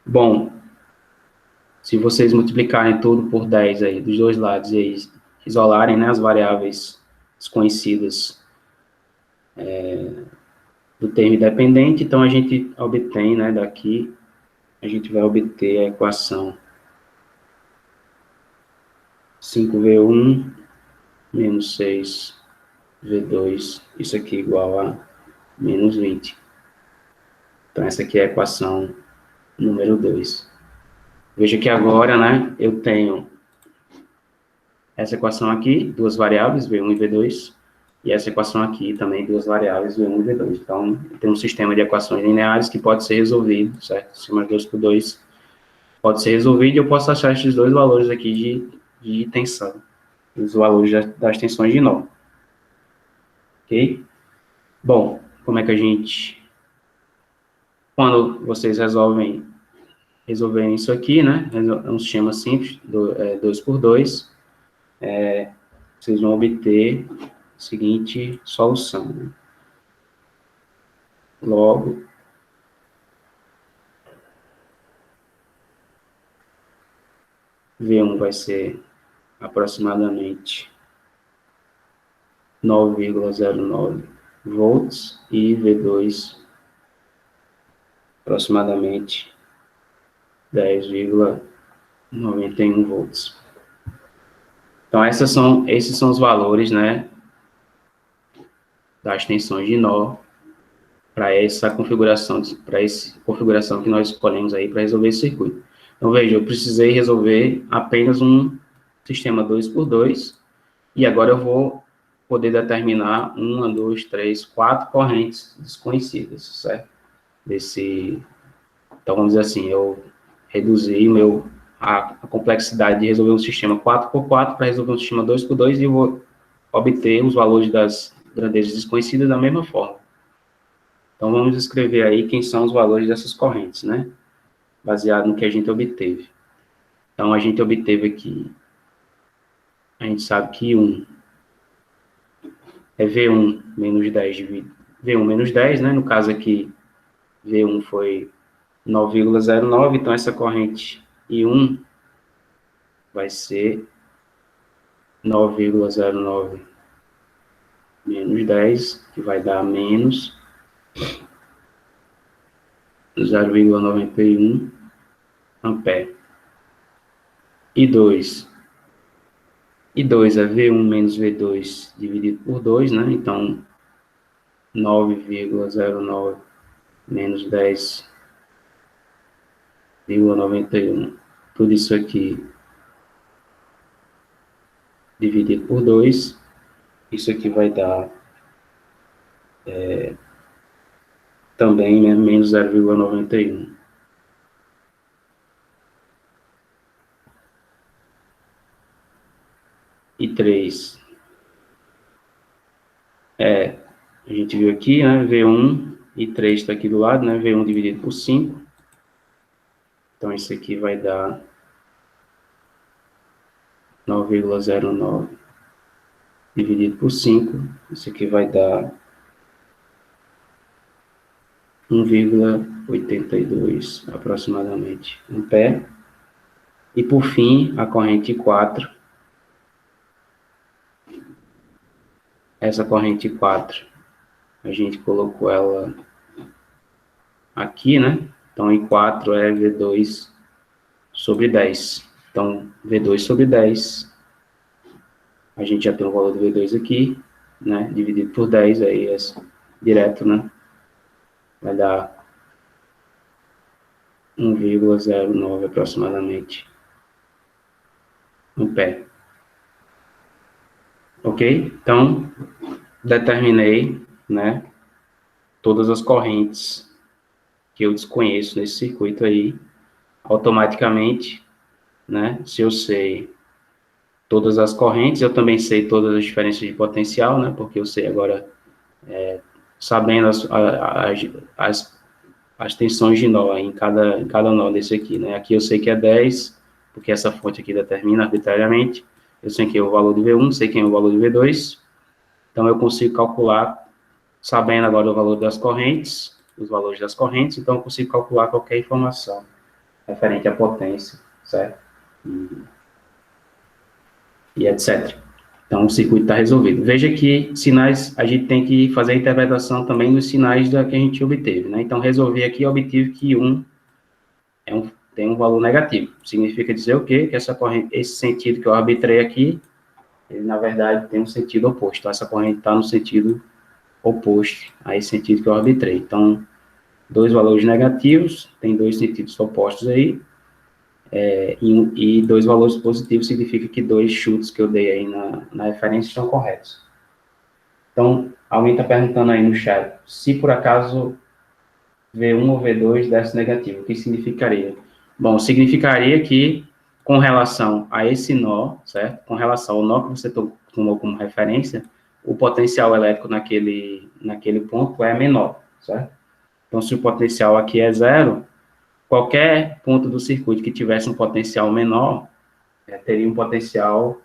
Bom, se vocês multiplicarem tudo por 10 aí, dos dois lados, e aí isolarem, né, as variáveis desconhecidas do termo independente, então a gente obtém, né, daqui, a gente vai obter a equação 5V1 menos 6V2, isso aqui igual a menos 20. Então, essa aqui é a equação número 2. Veja que agora, né, eu tenho essa equação aqui, duas variáveis, V1 e V2, e essa equação aqui também, duas variáveis, V1 e V2. Então, tem um sistema de equações lineares que pode ser resolvido, certo? C mais 2 por 2 pode ser resolvido, e eu posso achar esses dois valores aqui de tensão, os valores das tensões de nó. Ok? Bom, como é que a gente... Quando vocês resolverem isso aqui, né? É um sistema simples, 2 por 2, vocês vão obter a seguinte solução, né? Logo, V1 vai ser aproximadamente 9,09 volts e V2 aproximadamente 10,91 volts. Então, esses são os valores, né, das tensões de nó para essa configuração que nós escolhemos aí para resolver esse circuito. Então, veja, eu precisei resolver apenas um sistema 2 por 2, e agora eu vou poder determinar 1, 2, 3, 4 correntes desconhecidas, certo? Então, vamos dizer assim, eu reduzi a complexidade de resolver um sistema 4 por 4 para resolver um sistema 2 por 2, e eu vou obter os valores das grandezas desconhecidas da mesma forma. Então, vamos escrever aí quem são os valores dessas correntes, né? Baseado no que a gente obteve. Então, a gente obteve aqui, a gente sabe que 1 é V1 menos 10 dividido V1 menos 10, né? No caso aqui, V1 foi 9,09, então essa corrente I1 vai ser 9,09 menos 10, que vai dar menos 0,91 ampere. I2 é V1 menos V2 dividido por 2, né? Então, 9,09 menos 10,91. Tudo isso aqui dividido por 2. Isso aqui vai dar também, né, menos 0,91. E 3. A gente viu aqui, né, V1 e 3 está aqui do lado, né, V1 dividido por 5. Então, isso aqui vai dar 9,09 dividido por 5. Isso aqui vai dar 1,82 aproximadamente ampere. E por fim, a corrente 4. Essa corrente 4, a gente colocou ela aqui, né? Então, em 4 é V2 sobre 10. Então, V2 sobre 10, a gente já tem o valor do V2 aqui, né? Dividido por 10, aí é direto, né? Vai dar 1,09 aproximadamente ampere. Ok? Então, determinei, né? Todas as correntes que eu desconheço nesse circuito aí, automaticamente, né? Se eu sei todas as correntes, eu também sei todas as diferenças de potencial, né? Porque eu sei agora, sabendo as tensões de nó em cada nó desse aqui, né? Aqui eu sei que é 10, porque essa fonte aqui determina arbitrariamente. Eu sei que é o valor do V1, sei quem é o valor do V2. Então, eu consigo calcular, sabendo agora o valor das correntes, os valores das correntes, então eu consigo calcular qualquer informação referente à potência, certo? E etc. Então, o circuito está resolvido. Veja que sinais, a gente tem que fazer a interpretação também dos sinais que a gente obteve, né? Então, resolvi aqui, obtive que 1 tem um valor negativo. Significa dizer o quê? Que essa corrente, esse sentido que eu arbitrei aqui, ele, na verdade, tem um sentido oposto. Então, essa corrente está no sentido oposto a esse sentido que eu arbitrei. Então, dois valores negativos, tem dois sentidos opostos aí, e dois valores positivos significa que dois chutes que eu dei aí na referência estão corretos. Então, alguém está perguntando aí no chat, se por acaso V1 ou V2 desse negativo, o que significaria? Bom, significaria que, com relação a esse nó, certo? Com relação ao nó que você tomou como referência, o potencial elétrico naquele ponto é menor, certo? Então, se o potencial aqui é zero, qualquer ponto do circuito que tivesse um potencial menor, teria um potencial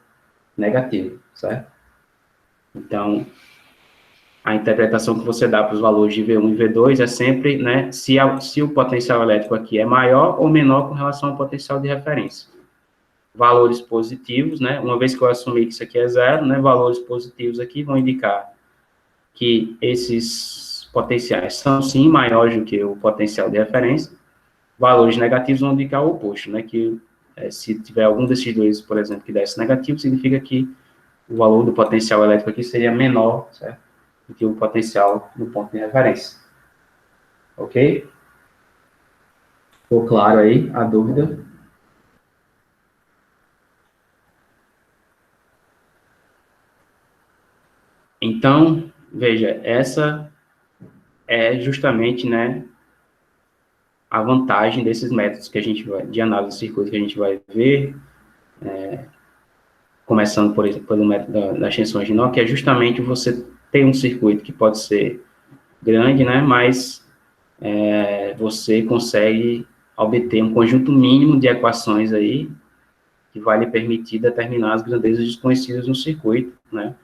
negativo, certo? Então, a interpretação que você dá para os valores de V1 e V2 é sempre, né, se o potencial elétrico aqui é maior ou menor com relação ao potencial de referência. Valores positivos, né, uma vez que eu assumi que isso aqui é zero, né, valores positivos aqui vão indicar que esses potenciais são, sim, maiores do que o potencial de referência. Valores negativos vão indicar o oposto, né, que se tiver algum desses dois, por exemplo, que desse negativo, significa que o valor do potencial elétrico aqui seria menor, certo? Do que o potencial no ponto de referência. Ok? Ficou claro aí a dúvida? Então, veja, essa é justamente, né, a vantagem desses métodos que a gente vai, de análise de circuito que a gente vai ver, começando, por exemplo, pelo método das tensões de nó, que é justamente você ter um circuito que pode ser grande, né, mas você consegue obter um conjunto mínimo de equações aí que vai lhe permitir determinar as grandezas desconhecidas no circuito, né?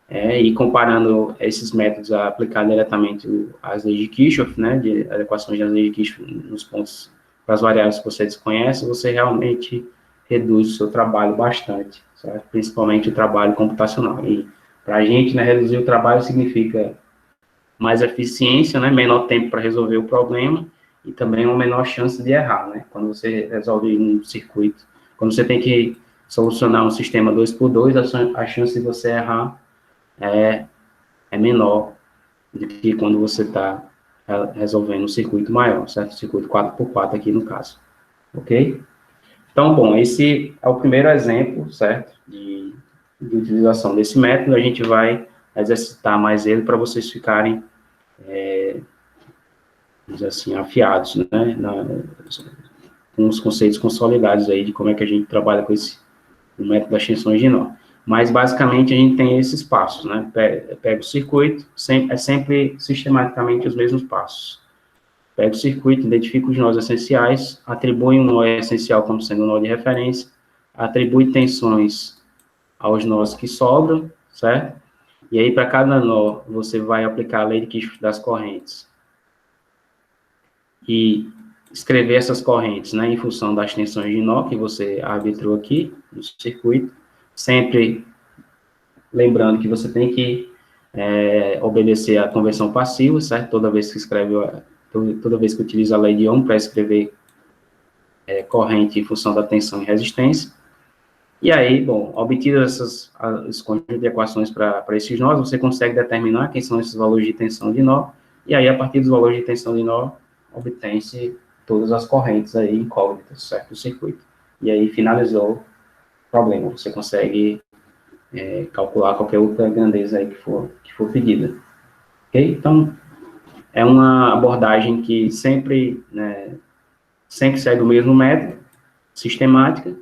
E comparando esses métodos a aplicar diretamente as leis de Kirchhoff, né, as equações das leis de Kirchhoff nos pontos, para as variáveis que você desconhece, você realmente reduz o seu trabalho bastante, certo? Principalmente o trabalho computacional. E para a gente, né, reduzir o trabalho significa mais eficiência, né, menor tempo para resolver o problema e também uma menor chance de errar, né? Quando você resolve um circuito, quando você tem que solucionar um sistema 2x2, a chance de você errar é menor do que quando você está resolvendo um circuito maior, certo? Circuito 4x4 aqui no caso, ok? Então, bom, esse é o primeiro exemplo, certo? De utilização desse método, a gente vai exercitar mais ele para vocês ficarem vamos dizer assim, afiados, né, com os conceitos consolidados aí de como é que a gente trabalha com o método das extensões de nó. Mas, basicamente, a gente tem esses passos, né? Pega o circuito, é sempre sistematicamente os mesmos passos. Pega o circuito, identifica os nós essenciais, atribui um nó essencial como sendo um nó de referência, atribui tensões aos nós que sobram, certo? E aí, para cada nó, você vai aplicar a lei de Kirchhoff das correntes e escrever essas correntes, né, em função das tensões de nó que você arbitrou aqui no circuito, sempre lembrando que você tem que obedecer à conversão passiva, certo? Toda vez que escreve, toda vez que utiliza a lei de Ohm para escrever corrente em função da tensão e resistência. E aí, bom, obtidas esse conjunto de equações para esses nós, você consegue determinar quem são esses valores de tensão de nó, e aí, a partir dos valores de tensão de nó, obtém-se todas as correntes aí incógnitas, certo? Do circuito. E aí, finalizou o problema. Você consegue calcular qualquer outra grandeza aí que for pedida. Ok? Então, é uma abordagem que sempre, né, sempre segue o mesmo método, sistemática,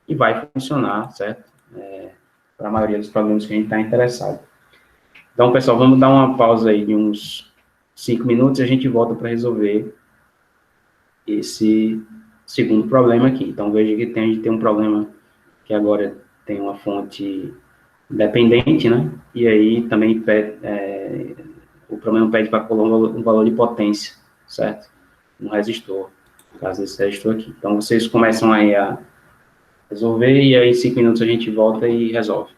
e vai funcionar, certo? Para a maioria dos problemas que a gente está interessado. Então, pessoal, vamos dar uma pausa aí de uns 5 minutos e a gente volta para resolver esse segundo problema aqui. Então, veja que a gente tem um problema que agora tem uma fonte dependente, né? E aí também o problema pede para colocar um valor de potência, certo? Um resistor, no caso desse resistor aqui. Então, vocês começam aí a resolver e aí em 5 minutos a gente volta e resolve.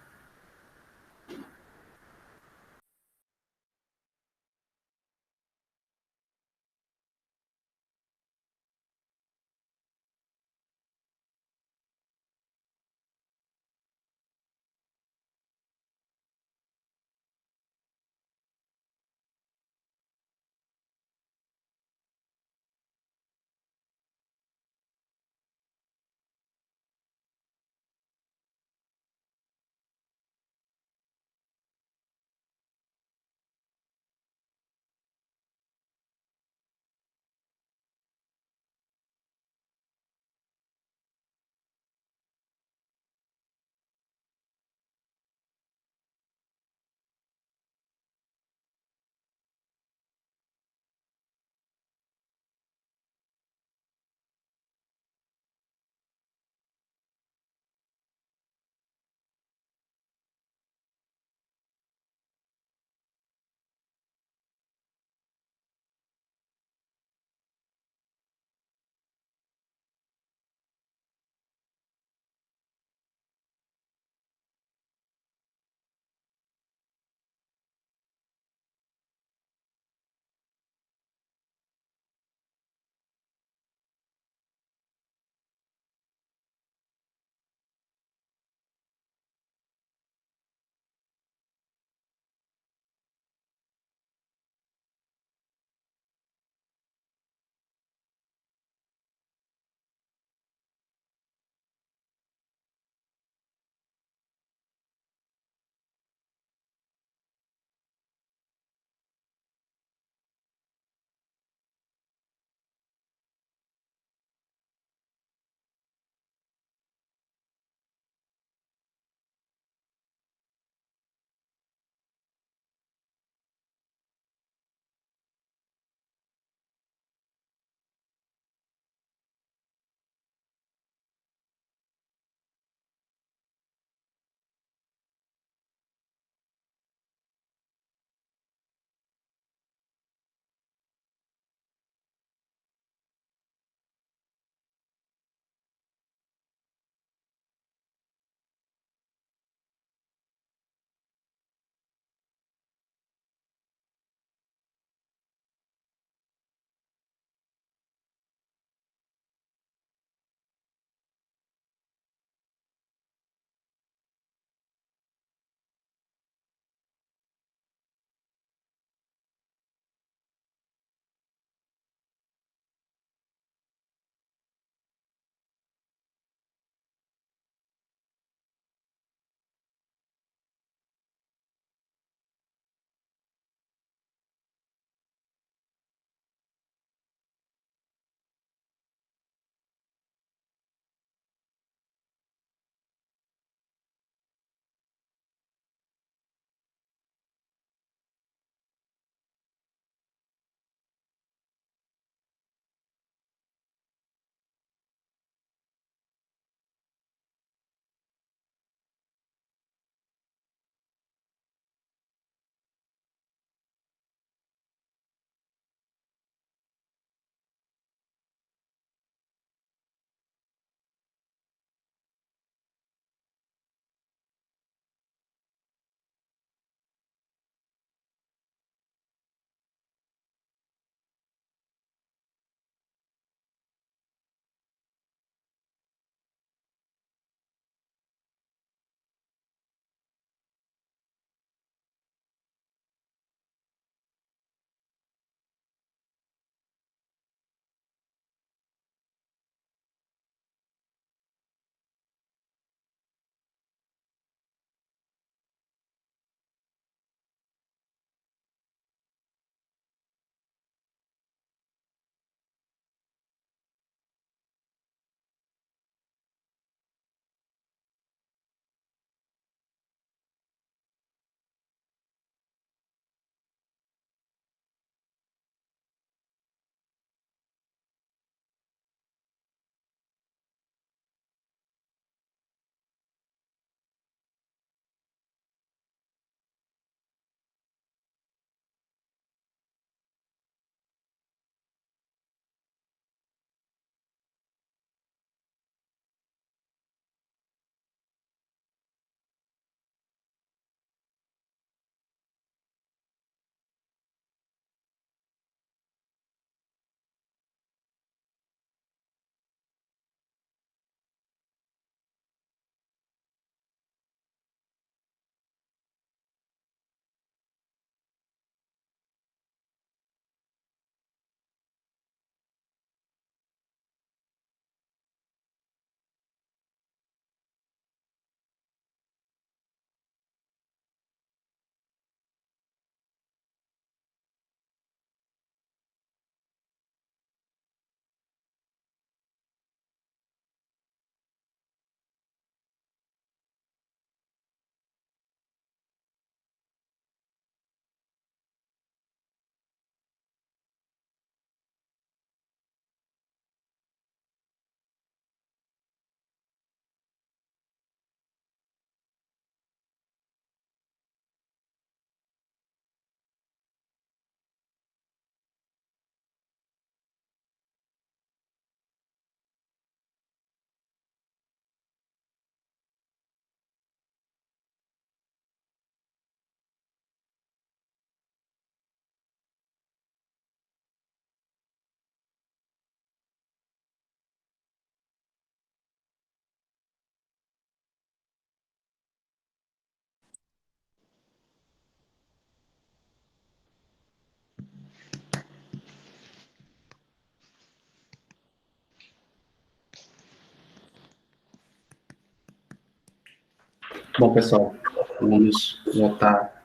Bom, pessoal, vamos voltar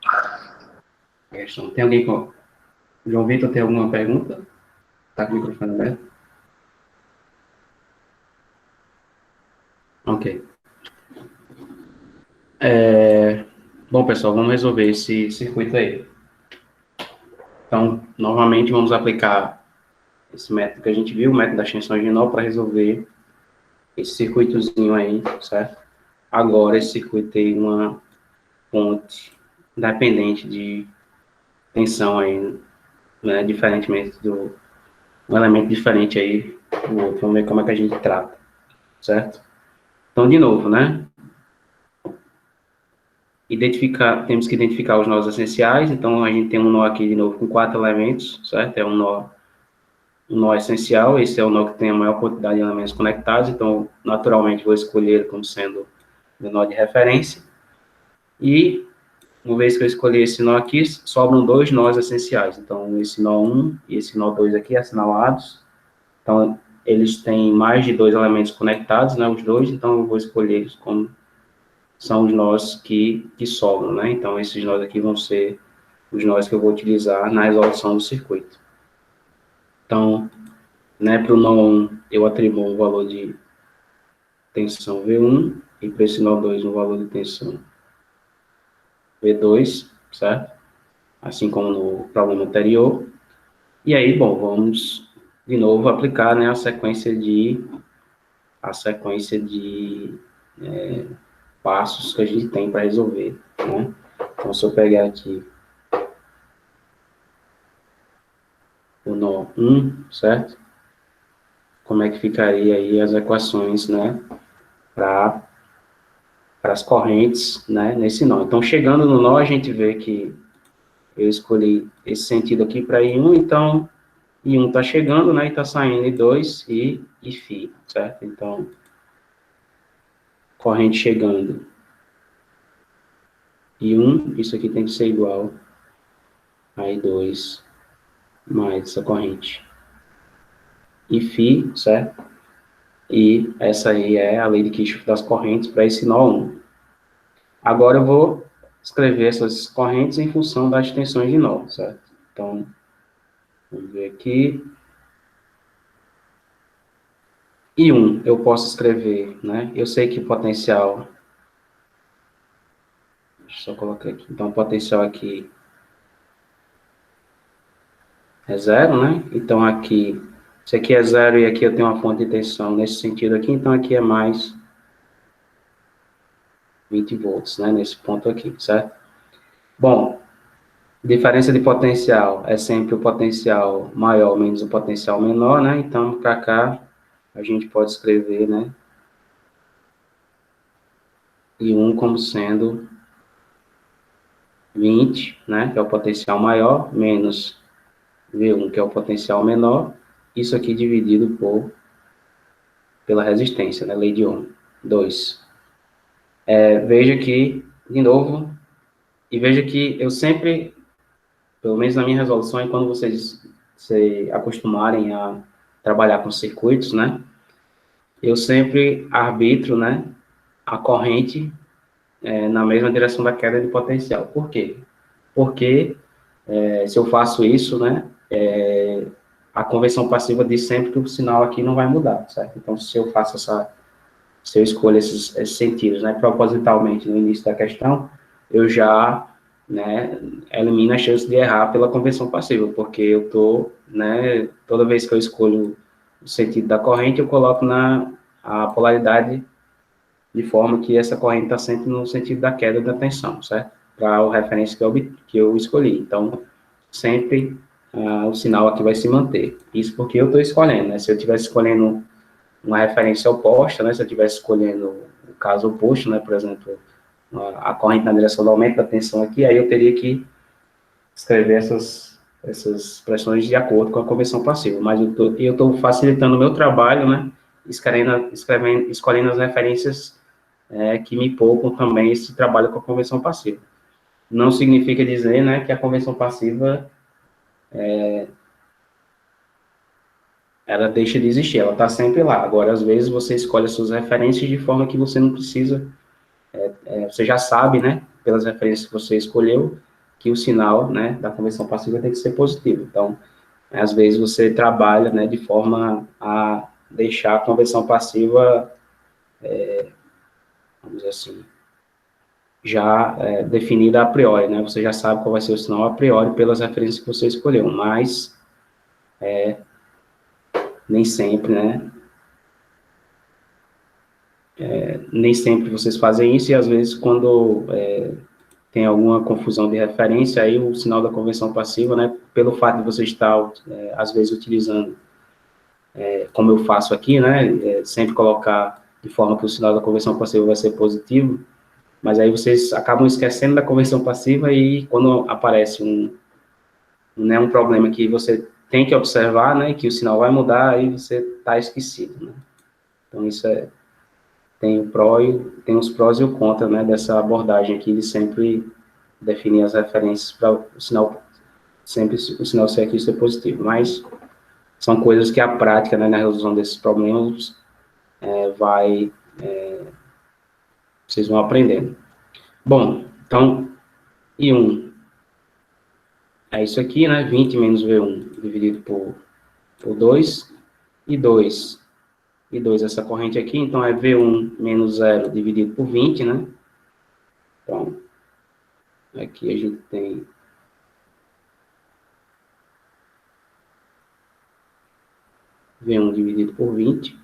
à questão. Tem alguém com... João Vitor, tem alguma pergunta? Está com o microfone aberto? Ok. Bom, pessoal, vamos resolver esse circuito aí. Então, novamente, vamos aplicar esse método que a gente viu, o método da extensão de nó, para resolver esse circuitozinho aí, certo? Agora, esse circuito tem uma fonte independente de tensão aí, né? Diferentemente do... Um elemento diferente aí do outro. Vamos ver como é que a gente trata, certo? Então, de novo, né? Temos que identificar os nós essenciais. Então, a gente tem um nó aqui, de novo, com 4 elementos, certo? É um nó essencial. Esse é o nó que tem a maior quantidade de elementos conectados. Então, naturalmente, vou escolher ele como sendo o nó de referência. E, uma vez que eu escolhi esse nó aqui, sobram 2 nós essenciais. Então, esse nó 1 e esse nó 2 aqui, assinalados. Então, eles têm mais de 2 elementos conectados, né? Os dois. Então, eu vou escolher eles como são os nós que sobram, né? Então, esses nós aqui vão ser os nós que eu vou utilizar na resolução do circuito. Então, né, para o nó 1, eu atribuo o valor de tensão V1, e para esse nó 2, o valor de tensão V2, certo? Assim como no problema anterior. E aí, bom, vamos de novo aplicar, né, a sequência de passos que a gente tem para resolver, né? Então, se eu pegar aqui o nó 1, certo? Como é que ficaria aí as equações, né, para as correntes, né, nesse nó. Então, chegando no nó, a gente vê que eu escolhi esse sentido aqui para I1, então, I1 está chegando, né, e está saindo I2 e Φ, certo? Então, corrente chegando I1, isso aqui tem que ser igual a I2 mais essa corrente e Φ, certo? E essa aí é a lei de Kirchhoff das correntes para esse nó 1. Agora eu vou escrever essas correntes em função das tensões de nó, certo? Então, vamos ver aqui. I1, eu posso escrever, né? Eu sei que o potencial... Deixa eu só colocar aqui. Então, o potencial aqui é zero, né? Então, aqui... Isso aqui é zero e aqui eu tenho uma fonte de tensão nesse sentido aqui. Então, aqui é mais 20 volts, né? Nesse ponto aqui, certo? Bom, diferença de potencial é sempre o potencial maior menos o potencial menor, né? Então, para cá, a gente pode escrever, né? I1 como sendo 20, né? Que é o potencial maior, menos V1, que é o potencial menor. Isso aqui dividido pela resistência, né? Lei de Ohm. 2. Veja que, de novo, e veja que eu sempre, pelo menos na minha resolução, é quando vocês se acostumarem a trabalhar com circuitos, né? Eu sempre arbitro, né? A corrente na mesma direção da queda de potencial. Por quê? Porque se eu faço isso, né? A conversão passiva diz sempre que o sinal aqui não vai mudar, certo? Então, se eu escolho esses sentidos, né, propositalmente no início da questão, eu já, né, elimino a chance de errar pela conversão passiva, porque eu estou, né, toda vez que eu escolho o sentido da corrente, eu coloco a polaridade de forma que essa corrente está sempre no sentido da queda da tensão, certo? Para o referência que eu escolhi. Então, sempre o sinal aqui vai se manter. Isso porque eu estou escolhendo, né? Se eu estivesse escolhendo uma referência oposta, né? Se eu estivesse escolhendo o caso oposto, né? Por exemplo, a corrente na direção do aumento da tensão aqui, aí eu teria que escrever essas expressões de acordo com a conversão passiva. Mas eu estou facilitando o meu trabalho, né? Escolhendo as referências que me poupam também esse trabalho com a conversão passiva. Não significa dizer, né, que a conversão passiva ela deixa de existir, ela está sempre lá. Agora, às vezes, você escolhe as suas referências de forma que você não precisa você já sabe, né, pelas referências que você escolheu, que o sinal, né, da conversão passiva tem que ser positivo. Então, às vezes você trabalha, né, de forma a deixar a conversão passiva, vamos dizer assim, já definida a priori, né? Você já sabe qual vai ser o sinal a priori pelas referências que você escolheu, mas nem sempre, né? Nem sempre vocês fazem isso e às vezes quando tem alguma confusão de referência, aí o sinal da conversão passiva, né? Pelo fato de você estar, às vezes, utilizando, como eu faço aqui, né? Sempre colocar de forma que o sinal da conversão passiva vai ser positivo, mas aí vocês acabam esquecendo da conversão passiva e quando aparece um problema que você tem que observar, né, que o sinal vai mudar, aí você está esquecido, né? Então, isso tem os prós e o contra, né, dessa abordagem aqui de sempre definir as referências para o sinal, sempre o sinal ser aqui ser positivo, mas são coisas que a prática, né, na resolução desses problemas, vocês vão aprendendo. Bom, então, I1 é isso aqui, né, 20 menos V1 dividido por 2, e 2 essa corrente aqui, então é V1 menos 0 dividido por 20, né? Então, aqui a gente tem V1 dividido por 20,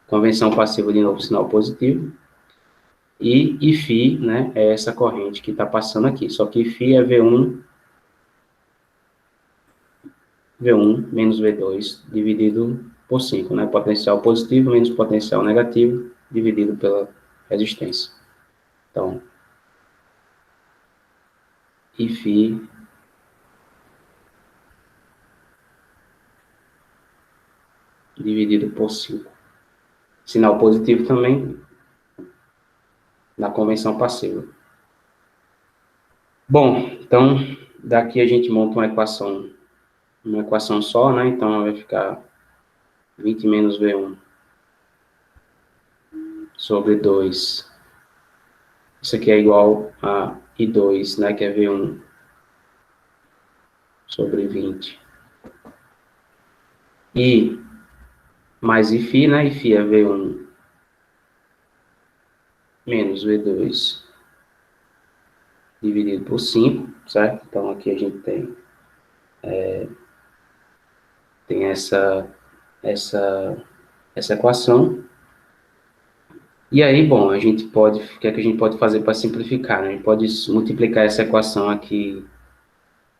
convenção passiva de novo, sinal positivo, e Φ, né, é essa corrente que está passando aqui, só que Φ é V1 menos V2 dividido por 5, né? Potencial positivo menos potencial negativo dividido pela resistência. Então, Φ dividido por 5. Sinal positivo também na convenção passiva. Bom, então, daqui a gente monta uma equação só, né? Então, vai ficar 20 menos V1 sobre 2. Isso aqui é igual a I2, né? Que é V1 sobre 20. I mais Φ, né? Φ é V1 menos V2 dividido por 5, certo? Então, aqui a gente tem essa equação. E aí, bom, a gente pode, o que é que a gente pode fazer para simplificar, né? A gente pode multiplicar essa equação aqui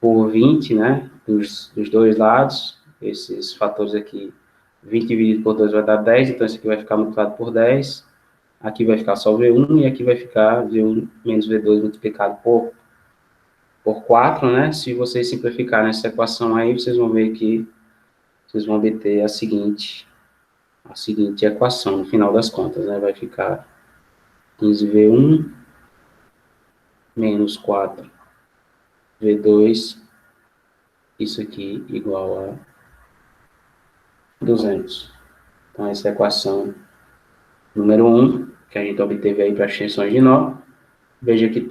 por 20, né? Dos dois lados, esses fatores aqui, 20 dividido por 2 vai dar 10, então esse aqui vai ficar multiplicado por 10, aqui vai ficar só V1 e aqui vai ficar V1 menos V2 multiplicado por 4, né? Se vocês simplificarem essa equação aí, vocês vão ver que vocês vão obter a seguinte equação, no final das contas, né? Vai ficar 15V1 menos 4V2, isso aqui igual a 200. Então, essa é a equação número 1, que a gente obteve aí para as tensões de nó. Veja que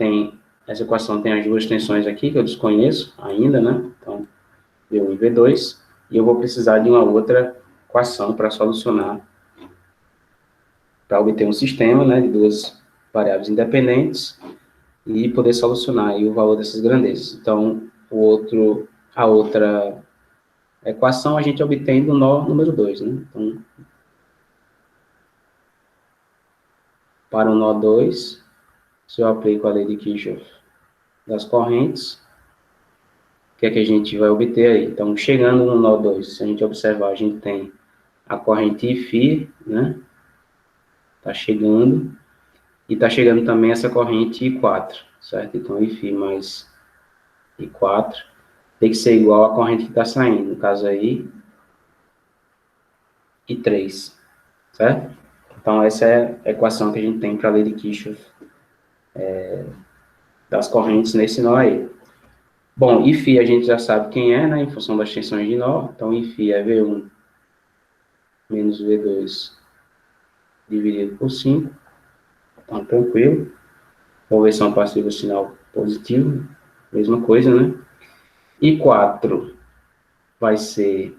essa equação tem as duas tensões aqui, que eu desconheço ainda, né? Então, V1 e V2, e eu vou precisar de uma outra equação para solucionar, para obter um sistema, né, de duas variáveis independentes, e poder solucionar aí o valor dessas grandezas. Então, a outra equação a gente obtém do nó número 2, né? Então, para o nó 2, se eu aplico a lei de Kirchhoff das correntes, o que é que a gente vai obter aí? Então, chegando no nó 2, se a gente observar, a gente tem a corrente Φ, né? Está chegando, e está chegando também essa corrente I4, certo? Então, Φ mais I4 tem que ser igual à corrente que está saindo, no caso aí, I3, certo? Então, essa é a equação que a gente tem para a lei de Kirchhoff das correntes nesse nó aí. Bom, Φ a gente já sabe quem é, né, em função das tensões de nó. Então, Φ é V1 menos V2 dividido por 5. Então, tranquilo. Conversão passiva, sinal positivo, mesma coisa, né? E 4 vai ser...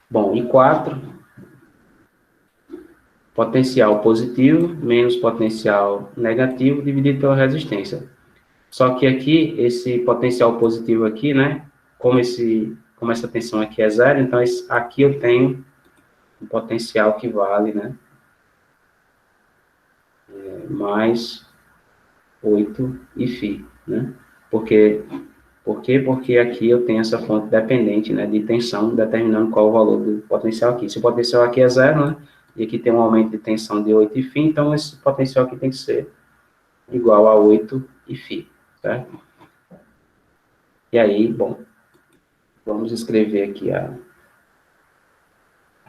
Bom, e 4, potencial positivo menos potencial negativo dividido pela resistência. Só que aqui, esse potencial positivo aqui, né? Como essa tensão aqui é zero, então aqui eu tenho um potencial que vale, né? Mais 8 e φ, né? Por quê? Porque aqui eu tenho essa fonte dependente, né, de tensão, determinando qual o valor do potencial aqui. Se o potencial aqui é zero, né, e aqui tem um aumento de tensão de 8 e φ, então esse potencial aqui tem que ser igual a 8 e φ, certo? E aí, bom, vamos escrever aqui a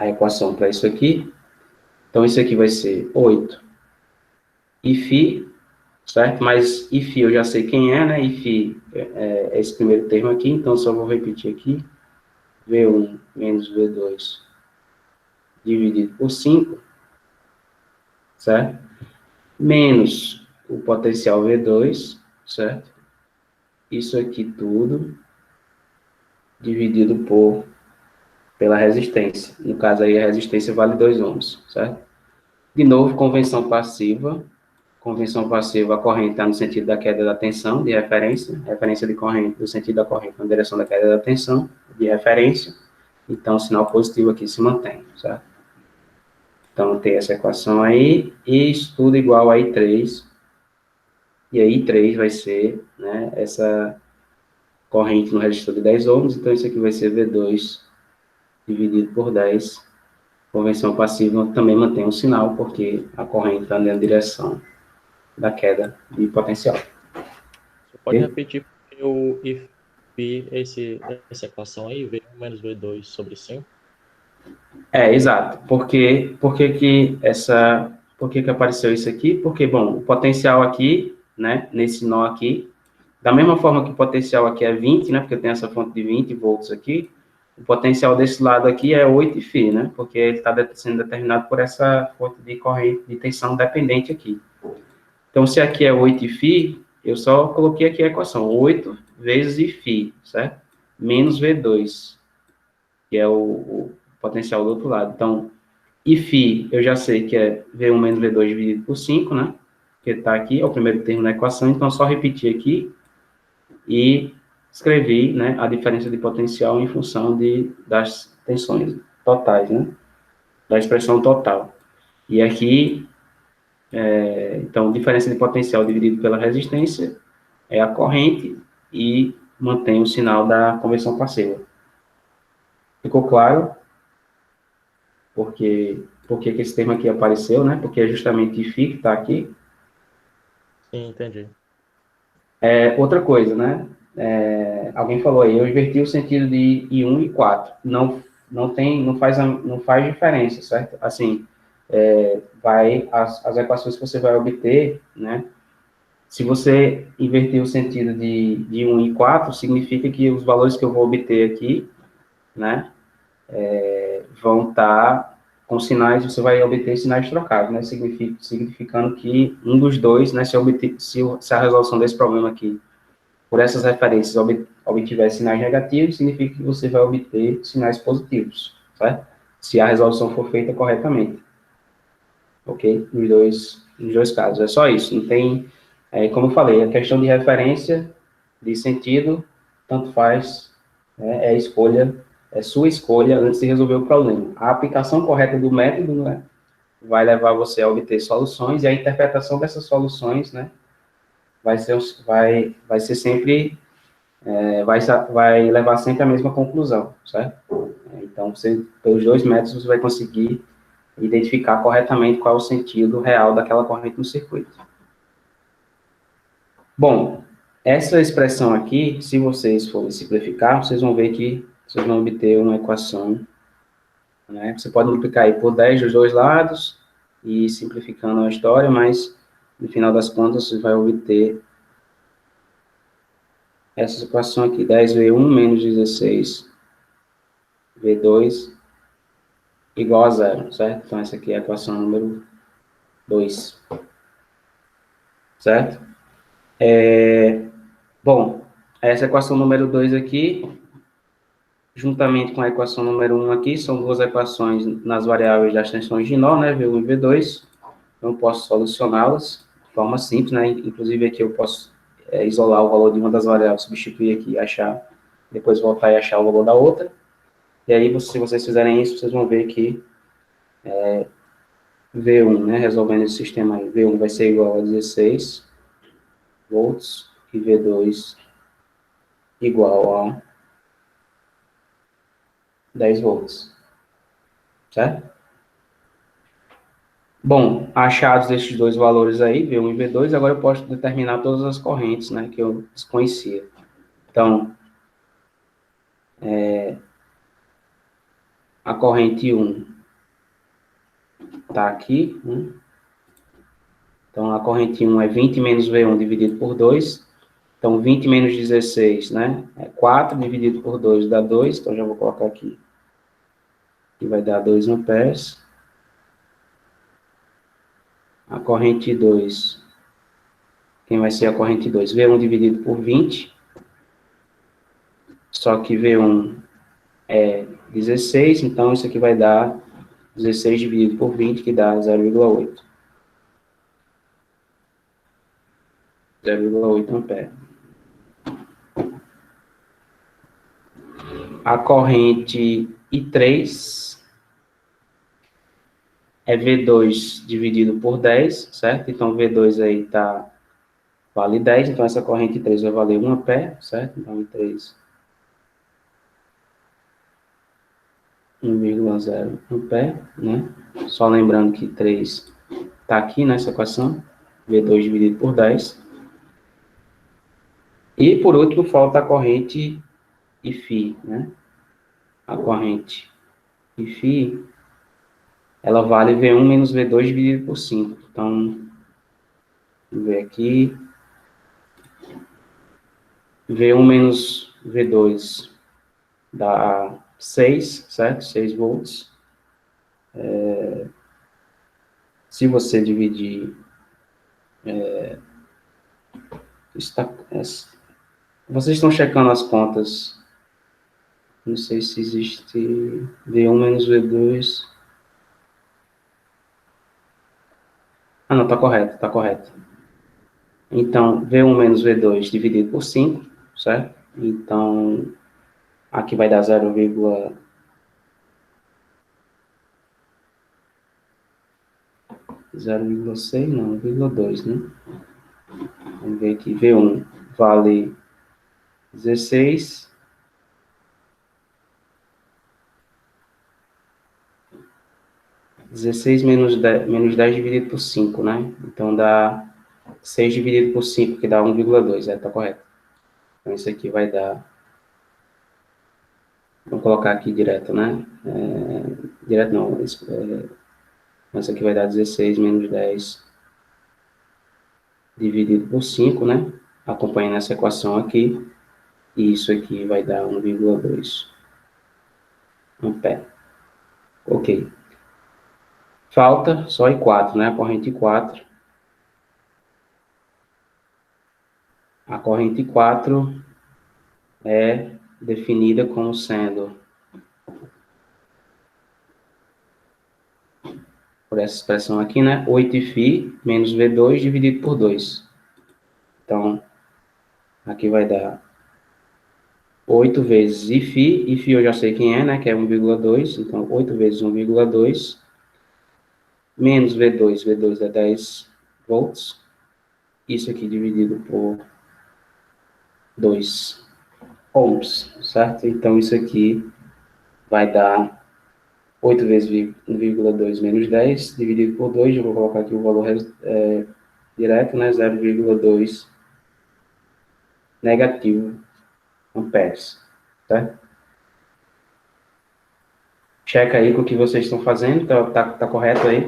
equação para isso aqui. Então, isso aqui vai ser 8 e φ, certo? Mas e φ eu já sei quem é, né? E φ é esse primeiro termo aqui, então só vou repetir aqui. V1 menos V2 dividido por 5, certo? Menos o potencial V2, certo? Isso aqui tudo dividido pela resistência. No caso aí, a resistência vale 2 ohms, certo? De novo, convenção passiva. Convenção passiva, a corrente está no sentido da queda da tensão, de referência. Referência de corrente, do sentido da corrente na direção da queda da tensão, de referência. Então, o sinal positivo aqui se mantém, certo? Então, tem essa equação aí, e isso tudo igual a I3. E aí, I3 vai ser, né, essa corrente no resistor de 10 ohms, então isso aqui vai ser V2 dividido por 10. Convenção passiva também mantém um sinal, porque a corrente está na direção da queda de potencial. Você pode Ok? repetir o if essa equação aí, V1 menos V2 sobre 5? Exato. Por que apareceu isso aqui? Porque, bom, o potencial aqui, né, nesse nó aqui, da mesma forma que o potencial aqui é 20, né, porque eu tenho essa fonte de 20 volts aqui, o potencial desse lado aqui é 8 φ, né, porque ele está sendo determinado por essa fonte de corrente de tensão dependente aqui. Então, se aqui é 8 φ, eu só coloquei aqui a equação, 8 vezes φ, certo? Menos V2, que é o potencial do outro lado. Então, φ, eu já sei que é V1 menos V2 dividido por 5, né? Que está aqui, é o primeiro termo da equação, então só repetir aqui e escrevi, né, a diferença de potencial em função das tensões totais, né? Da expressão total. E aqui, então, diferença de potencial dividido pela resistência é a corrente e mantém o sinal da conversão passiva. Ficou claro? Por que esse termo aqui apareceu, né? Porque é justamente φ que está aqui. Sim, entendi. Outra coisa, né? Alguém falou aí, eu inverti o sentido de I1 e 4. Não faz diferença, certo? Assim, as equações que você vai obter, né? Se você inverter o sentido de 1 e 4, significa que os valores que eu vou obter aqui, né? Vão estar com sinais, você vai obter sinais trocados, né? Significando que um dos dois, né? Se a resolução desse problema aqui, por essas referências, obtiver sinais negativos, significa que você vai obter sinais positivos, certo? Se a resolução for feita corretamente. Ok? Nos dois casos. É só isso. Não tem, como eu falei, a questão de referência, de sentido, tanto faz, né? É sua escolha antes de resolver o problema. A aplicação correta do método, né, vai levar você a obter soluções, e a interpretação dessas soluções, né, vai ser sempre, vai levar sempre à mesma conclusão, certo? Então, pelos dois métodos, você vai conseguir identificar corretamente qual é o sentido real daquela corrente no circuito. Bom, essa expressão aqui, se vocês forem simplificar, vocês vão ver que vocês vão obter uma equação, né? Você pode multiplicar aí por 10 dos dois lados e simplificando a história, mas no final das contas você vai obter essa equação aqui, 10V1 menos 16V2 igual a zero, certo? Então essa aqui é a equação número 2. Certo? Bom, essa equação número 2 aqui, juntamente com a equação número 1 aqui, são duas equações nas variáveis das tensões de nó, né, V1 e V2. Então, eu posso solucioná-las de forma simples, né, inclusive aqui eu posso isolar o valor de uma das variáveis, substituir aqui e achar, depois voltar e achar o valor da outra. E aí, se vocês fizerem isso, vocês vão ver que V1, né, resolvendo esse sistema aí, V1 vai ser igual a 16 volts e V2 igual a 10 volts, certo? Bom, achados esses dois valores aí, V1 e V2, agora eu posso determinar todas as correntes, né, que eu desconhecia. Então, a corrente 1 está aqui, né? Então, a corrente 1 é 20 menos V1 dividido por 2. Então, 20 menos 16, né? É 4 dividido por 2 dá 2. Então, já vou colocar aqui. Que vai dar 2 amperes. A corrente 2. Quem vai ser a corrente 2? V1 dividido por 20. Só que V1 é 16. Então, isso aqui vai dar 16 dividido por 20, que dá 0,8. 0,8 amperes. A corrente I3 é V2 dividido por 10, certo? Então, V2 aí vale 10, então essa corrente I3 vai valer 1 ampere, certo? Então, I3, 1,0 ampere, né? Só lembrando que 3 está aqui nessa equação, V2 dividido por 10. E, por último, falta a corrente I-φ, né? A corrente I-φ, ela vale V1 menos V2 dividido por 5. Então, vamos ver aqui. V1 menos V2 dá 6, certo? 6 volts. Se você dividir... vocês estão checando as contas. Não sei se existe V1 menos V2. Ah, não, está correto, está correto. Então, V1 menos V2 dividido por 5, certo? Então, aqui vai dar 0,6, não, 0,2, né? Vamos ver aqui, V1 vale 16. Menos 10 dividido por 5, né? Então, dá 6 dividido por 5, que dá 1,2, tá correto. Então, isso aqui vai dar... Vamos colocar aqui direto, né? Direto não, isso aqui vai dar 16 menos 10 dividido por 5, né? Acompanhando essa equação aqui. E isso aqui vai dar 1,2 ampere. Ok. Falta só I4, né? A corrente I4. A corrente I4 é definida como sendo, por essa expressão aqui, né? 8φ menos V2 dividido por 2. Então, aqui vai dar 8 vezes Iφ. Iφ eu já sei quem é, né? Que é 1,2. Então, 8 vezes 1,2 menos V2. V2 é 10 volts. Isso aqui dividido por 2 ohms, certo? Então, isso aqui vai dar 8 vezes 1,2 menos 10, dividido por 2, eu vou colocar aqui o valor direto, né? 0,2 negativo amperes, certo? Checa aí com o que vocês estão fazendo, tá correto aí?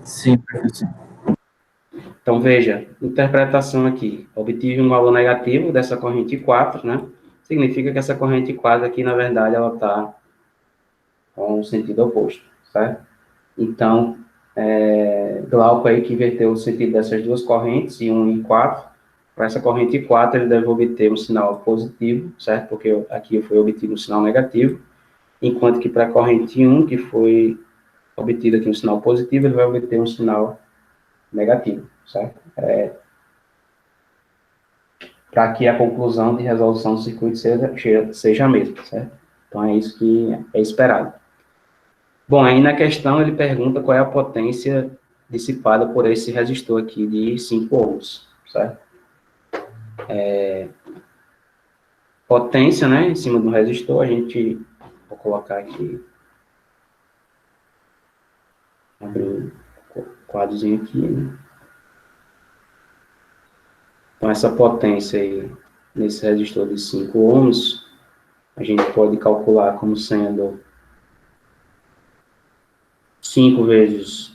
Sim, professor. Então, veja, interpretação aqui. Obtive um valor negativo dessa corrente 4, né? Significa que essa corrente 4 aqui, na verdade, ela está com o sentido oposto, certo? Então, Glauco aí que inverteu o sentido dessas duas correntes, I1 e I4, para essa corrente I4 ele deve obter um sinal positivo, certo? Porque aqui foi obtido um sinal negativo, enquanto que para a corrente I1, que foi obtido aqui um sinal positivo, ele vai obter um sinal negativo, certo? Para que a conclusão de resolução do circuito seja a mesma, certo? Então, é isso que é esperado. Bom, aí na questão ele pergunta qual é a potência dissipada por esse resistor aqui de 5 ohms, certo? Potência, né, em cima do resistor, a gente, vou colocar aqui, abrir o quadrozinho aqui, né? Então, essa potência aí, nesse resistor de 5 ohms, a gente pode calcular como sendo 5 vezes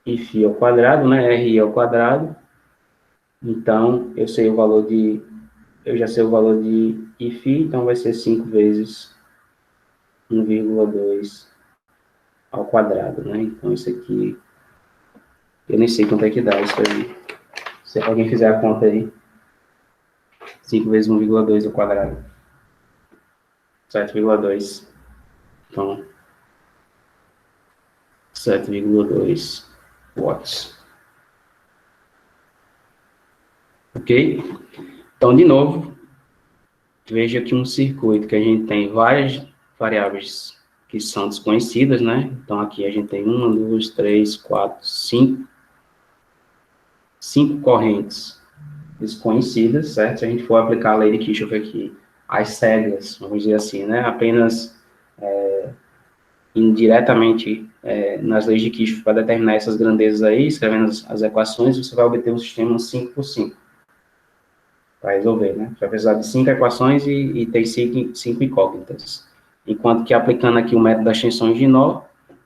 Φ ao quadrado, né, RI ao quadrado. Então, eu já sei o valor de Φ, então vai ser 5 vezes 1,2 ao quadrado, né? Então, isso aqui, eu nem sei quanto é que dá isso aí. Se alguém fizer a conta aí, 5 vezes 1,2 ao quadrado. 7,2. Então, 7,2 watts. Ok? Então, de novo, veja aqui um circuito que a gente tem várias variáveis que são desconhecidas, né? Então, aqui a gente tem 1, 2, 3, 4, 5 correntes desconhecidas, certo? Se a gente for aplicar a lei de Kirchhoff aqui, as cegas, vamos dizer assim, né? Apenas indiretamente nas leis de Kirchhoff para determinar essas grandezas aí, escrevendo as equações, você vai obter um sistema 5 por 5 para resolver, né? Você vai precisar de 5 equações e tem 5 incógnitas. Enquanto que aplicando aqui o método das tensões de nó,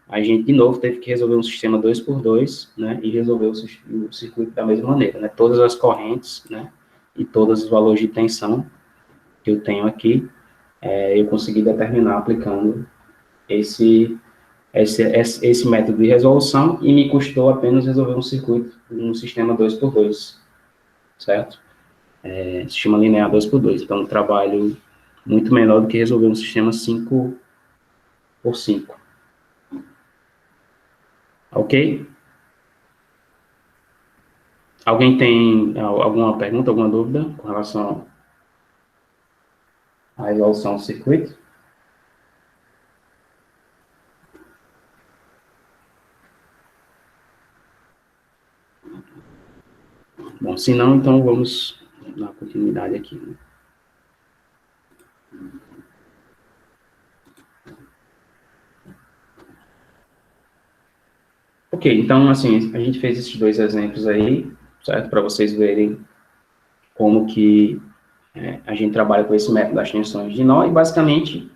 a gente, de novo, teve que resolver um sistema 2 por 2, né, e resolver o circuito da mesma maneira, né, todas as correntes, né, e todos os valores de tensão que eu tenho aqui, eu consegui determinar aplicando esse método de resolução e me custou apenas resolver um circuito, um sistema 2 por 2, certo? Sistema linear 2 por 2, então um trabalho muito menor do que resolver um sistema 5 por 5. Ok? Alguém tem alguma pergunta, alguma dúvida com relação à resolução do circuito? Bom, se não, então vamos dar continuidade aqui, né? Ok, então, assim, a gente fez esses dois exemplos aí, certo? Para vocês verem como que a gente trabalha com esse método das tensões de nó, e basicamente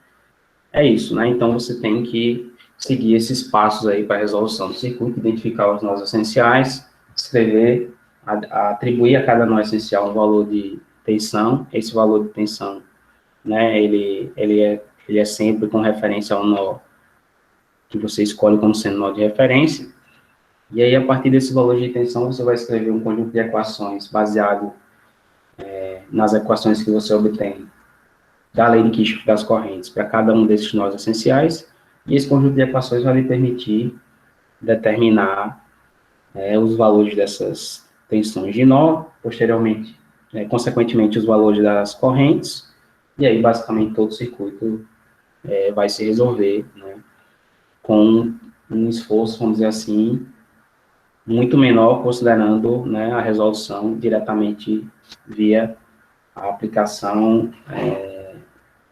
é isso, né? Então, você tem que seguir esses passos aí para a resolução do circuito, identificar os nós essenciais, escrever, atribuir a cada nó essencial um valor de tensão. Esse valor de tensão, né, ele é sempre com referência ao nó que você escolhe como sendo nó de referência. E aí, a partir desse valor de tensão, você vai escrever um conjunto de equações baseado nas equações que você obtém da lei de Kirchhoff das correntes para cada um desses nós essenciais, e esse conjunto de equações vai lhe permitir determinar os valores dessas tensões de nó, posteriormente, consequentemente, os valores das correntes, e aí, basicamente, todo o circuito vai se resolver, né, com um esforço, vamos dizer assim, muito menor, considerando, né, a resolução diretamente via a aplicação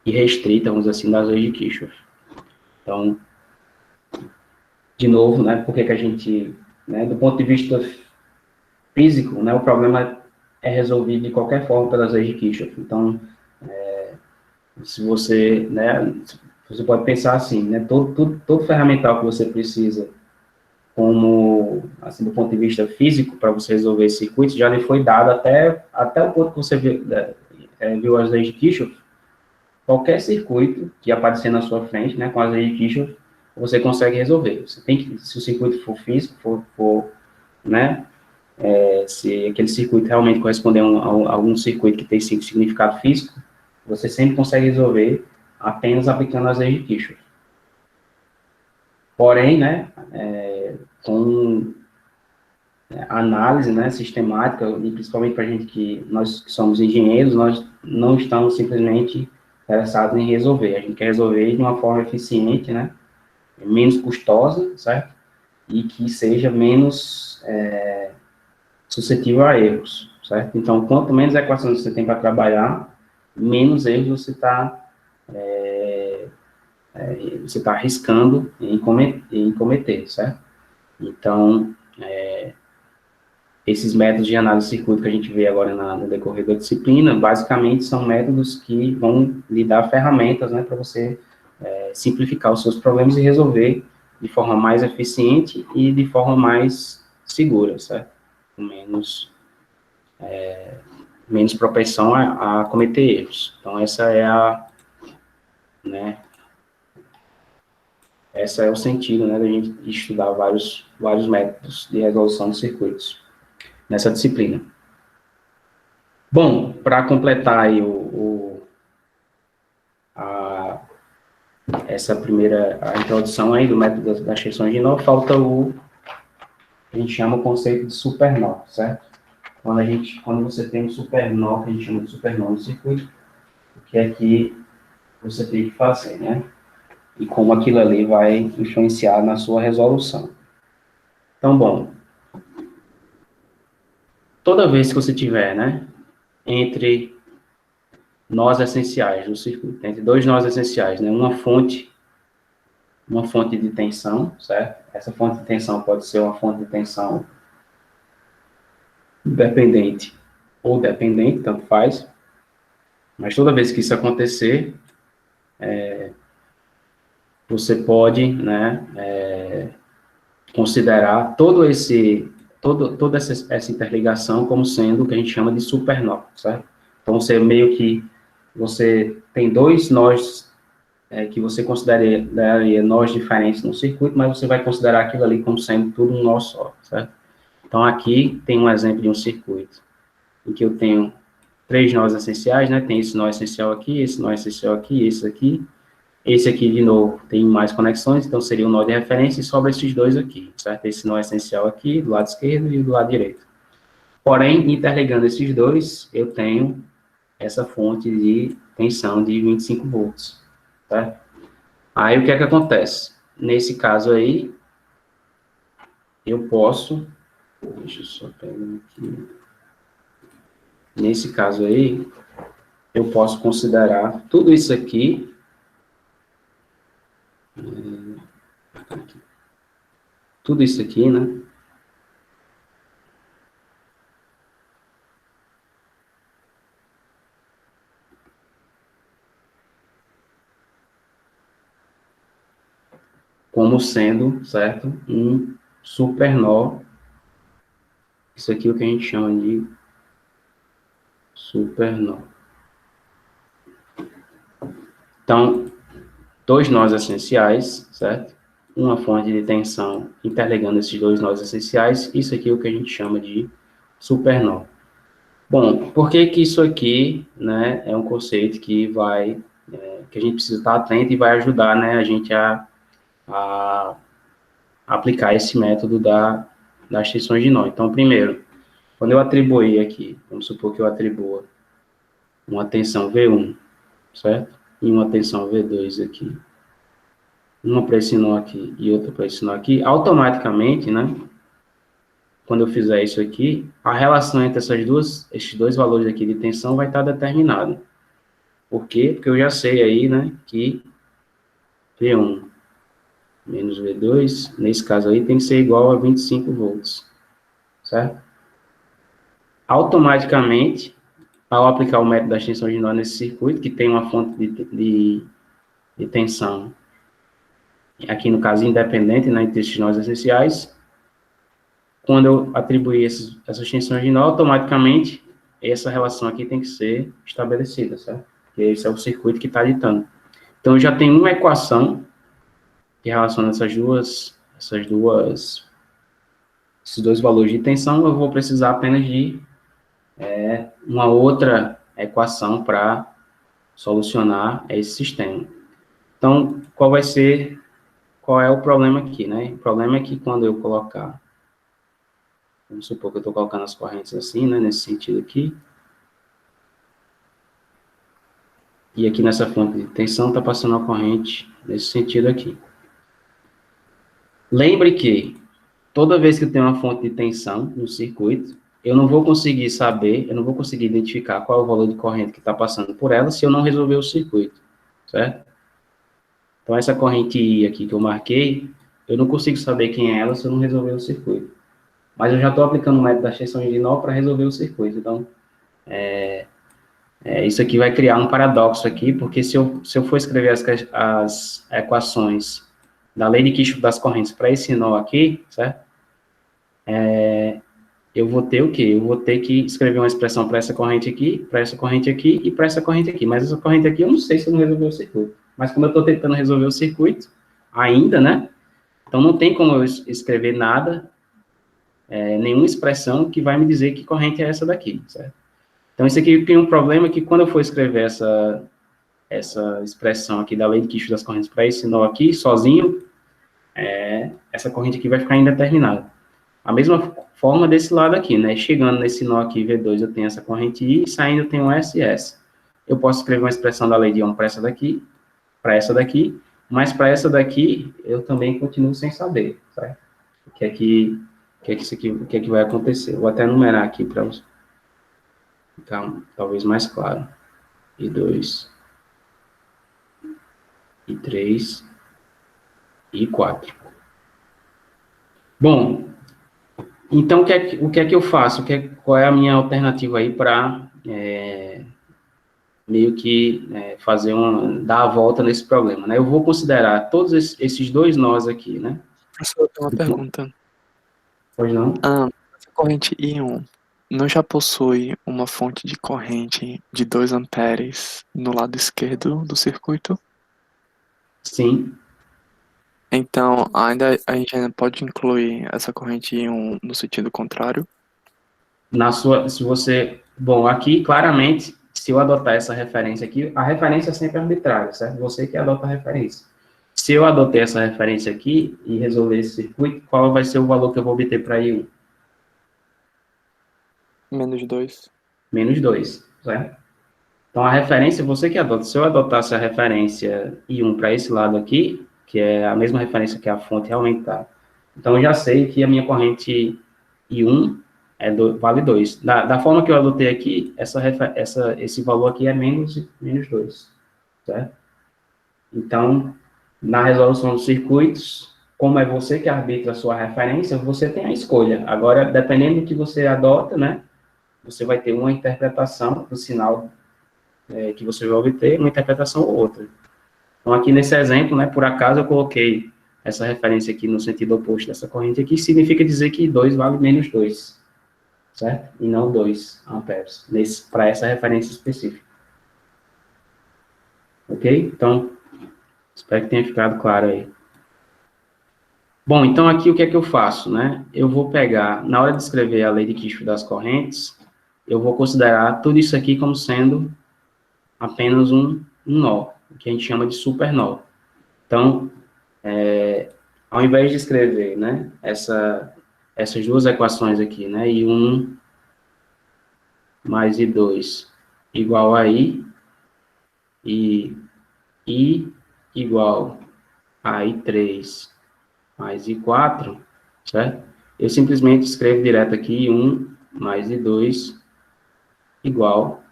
irrestrita, vamos dizer assim, das leis de Kirchhoff. Então, de novo, né, porque que a gente, né, do ponto de vista físico, né, o problema é resolvido de qualquer forma pelas leis de Kirchhoff. Então, se você, né, você pode pensar assim, né, todo ferramental que você precisa, como, assim, do ponto de vista físico, para você resolver esse circuito, já lhe foi dado até o ponto que você viu as leis de Kirchhoff, qualquer circuito que aparecer na sua frente, né, com as leis de Kirchhoff, você consegue resolver. Você tem que, se o circuito for físico, né, se aquele circuito realmente corresponder a algum circuito que tem significado físico, você sempre consegue resolver apenas aplicando as leis de Kirchhoff. Porém, né, com análise, né, sistemática, e principalmente para a gente nós que somos engenheiros, nós não estamos simplesmente interessados em resolver, a gente quer resolver de uma forma eficiente, né, menos custosa, certo? E que seja menos suscetível a erros, certo? Então, quanto menos equações você tem para trabalhar, menos erros você está arriscando em cometer, certo? Então, esses métodos de análise de circuito que a gente vê agora no decorrer da disciplina, basicamente são métodos que vão lhe dar ferramentas, né, para você simplificar os seus problemas e resolver de forma mais eficiente e de forma mais segura, certo? Com menos propensão a cometer erros. Então, essa é o sentido, né, da gente estudar vários métodos de resolução de circuitos nessa disciplina. Bom, para completar aí essa primeira introdução aí do método das restrições de nó, falta a gente chama o conceito de supernó, certo? Quando você tem um supernó, que a gente chama de supernó no circuito, o que é que você tem que fazer, né? E como aquilo ali vai influenciar na sua resolução. Então, bom, toda vez que você tiver, né, entre nós essenciais do circuito, entre dois nós essenciais, né, uma fonte de tensão, certo? Essa fonte de tensão pode ser uma fonte de tensão dependente ou dependente, tanto faz, mas toda vez que isso acontecer, você pode, né, considerar toda essa interligação como sendo o que a gente chama de supernó, certo? Então, você tem dois nós que você consideraria nós diferentes no circuito, mas você vai considerar aquilo ali como sendo tudo um nó só, certo? Então, aqui tem um exemplo de um circuito em que eu tenho 3 nós essenciais, né? Tem esse nó essencial aqui, esse nó essencial aqui, esse aqui. Esse aqui, de novo, tem mais conexões, então seria um nó de referência e sobra esses dois aqui, certo? Esse nó essencial aqui, do lado esquerdo e do lado direito. Porém, interligando esses dois, eu tenho essa fonte de tensão de 25 volts, certo? Aí, o que é que acontece? Nesse caso aí, eu posso... Deixa eu só pegar aqui... Nesse caso aí, eu posso considerar tudo isso aqui... Tudo isso aqui, né? Como sendo, certo? Um supernó. Isso aqui é o que a gente chama de supernó. Então, dois nós essenciais, certo? Uma fonte de tensão interligando esses dois nós essenciais. Isso aqui é o que a gente chama de supernó. Bom, por que que isso aqui, né, é um conceito que que a gente precisa estar atento e vai ajudar, né, a gente a aplicar esse método das restrições de nó. Então, primeiro, quando eu atribuir aqui, vamos supor que eu atribua uma tensão V1, certo? E uma tensão V2 aqui. Uma para esse nó aqui e outra para esse nó aqui. Automaticamente, né? Quando eu fizer isso aqui, a relação entre esses dois valores aqui de tensão vai estar determinada. Por quê? Porque eu já sei aí, né, que V1 menos V2, nesse caso aí, tem que ser igual a 25 volts, certo? Automaticamente, ao aplicar o método da extensão de nó nesse circuito, que tem uma fonte de tensão, aqui no caso independente, né, entre esses nós essenciais, quando eu atribuir essas tensões de nó, automaticamente essa relação aqui tem que ser estabelecida, certo? que esse é o circuito que está ditando. Então, eu já tenho uma equação que relaciona esses dois valores de tensão. Eu vou precisar apenas de uma outra equação para solucionar esse sistema. Então, qual é o problema aqui, né? O problema é que quando eu colocar, vamos supor que eu estou colocando as correntes assim, né, nesse sentido aqui, e aqui nessa fonte de tensão está passando uma corrente nesse sentido aqui. Lembre que toda vez que eu tenho uma fonte de tensão no circuito, eu não vou conseguir identificar qual é o valor de corrente que está passando por ela se eu não resolver o circuito, certo? Então, essa corrente I aqui que eu marquei, eu não consigo saber quem é ela se eu não resolver o circuito. Mas eu já estou aplicando o método das tensões de nó para resolver o circuito. Então, isso aqui vai criar um paradoxo aqui, porque se eu for escrever as equações da lei de Kirchhoff das correntes para esse nó aqui, certo? Eu vou ter o quê? Eu vou ter que escrever uma expressão para essa corrente aqui, para essa corrente aqui e para essa corrente aqui. Mas essa corrente aqui eu não sei se eu não resolver o circuito. Mas como eu estou tentando resolver o circuito ainda, né? Então não tem como eu escrever nada, nenhuma expressão que vai me dizer que corrente é essa daqui, certo? Então isso aqui tem um problema que quando eu for escrever essa expressão aqui da lei de Kirchhoff das correntes para esse nó aqui, sozinho, essa corrente aqui vai ficar indeterminada. A mesma forma desse lado aqui, né? Chegando nesse nó aqui, V2, eu tenho essa corrente I, saindo eu tenho S e S. Eu posso escrever uma expressão da lei de Ohm para essa daqui, mas para essa daqui, eu também continuo sem saber, certo? O que é que vai acontecer? Vou até numerar aqui para ficar talvez mais claro. I2, I3, I4. Bom, então, o que é que eu faço? Qual é a minha alternativa aí para meio que dar a volta nesse problema, né? Eu vou considerar todos esses dois nós aqui, né? Professor, eu tenho uma pergunta. Pois não? Essa corrente I1 não já possui uma fonte de corrente de 2 amperes no lado esquerdo do circuito? Sim. Então, a gente ainda pode incluir essa corrente I1 no sentido contrário? Bom, aqui, claramente, se eu adotar essa referência aqui, a referência é sempre arbitrária, certo? Você que adota a referência. Se eu adotei essa referência aqui e resolver esse circuito, qual vai ser o valor que eu vou obter para I1? Menos 2. Menos 2, certo? Então, a referência, você que adota. Se eu adotasse a referência I1 para esse lado aqui, que é a mesma referência que a fonte realmente está, então eu já sei que a minha corrente I1 vale 2. Da forma que eu adotei aqui, esse valor aqui é menos 2, certo? Então, na resolução dos circuitos, como é você que arbitra a sua referência, você tem a escolha. Agora, dependendo do que você adota, né, você vai ter uma interpretação do sinal que você vai obter, uma interpretação ou outra. Então, aqui nesse exemplo, né, por acaso eu coloquei essa referência aqui no sentido oposto dessa corrente aqui, significa dizer que 2 vale menos 2, certo? E não 2 amperes, para essa referência específica. Ok? Então, espero que tenha ficado claro aí. Bom, então aqui o que é que eu faço, né? Eu vou pegar, na hora de escrever a lei de Kirchhoff das correntes, eu vou considerar tudo isso aqui como sendo apenas um nó, que a gente chama de supernó. Então, ao invés de escrever, né, essas duas equações aqui, né, I1 mais I2 igual a I, e I igual a I3 mais I4, certo? Eu simplesmente escrevo direto aqui I1 mais I2 igual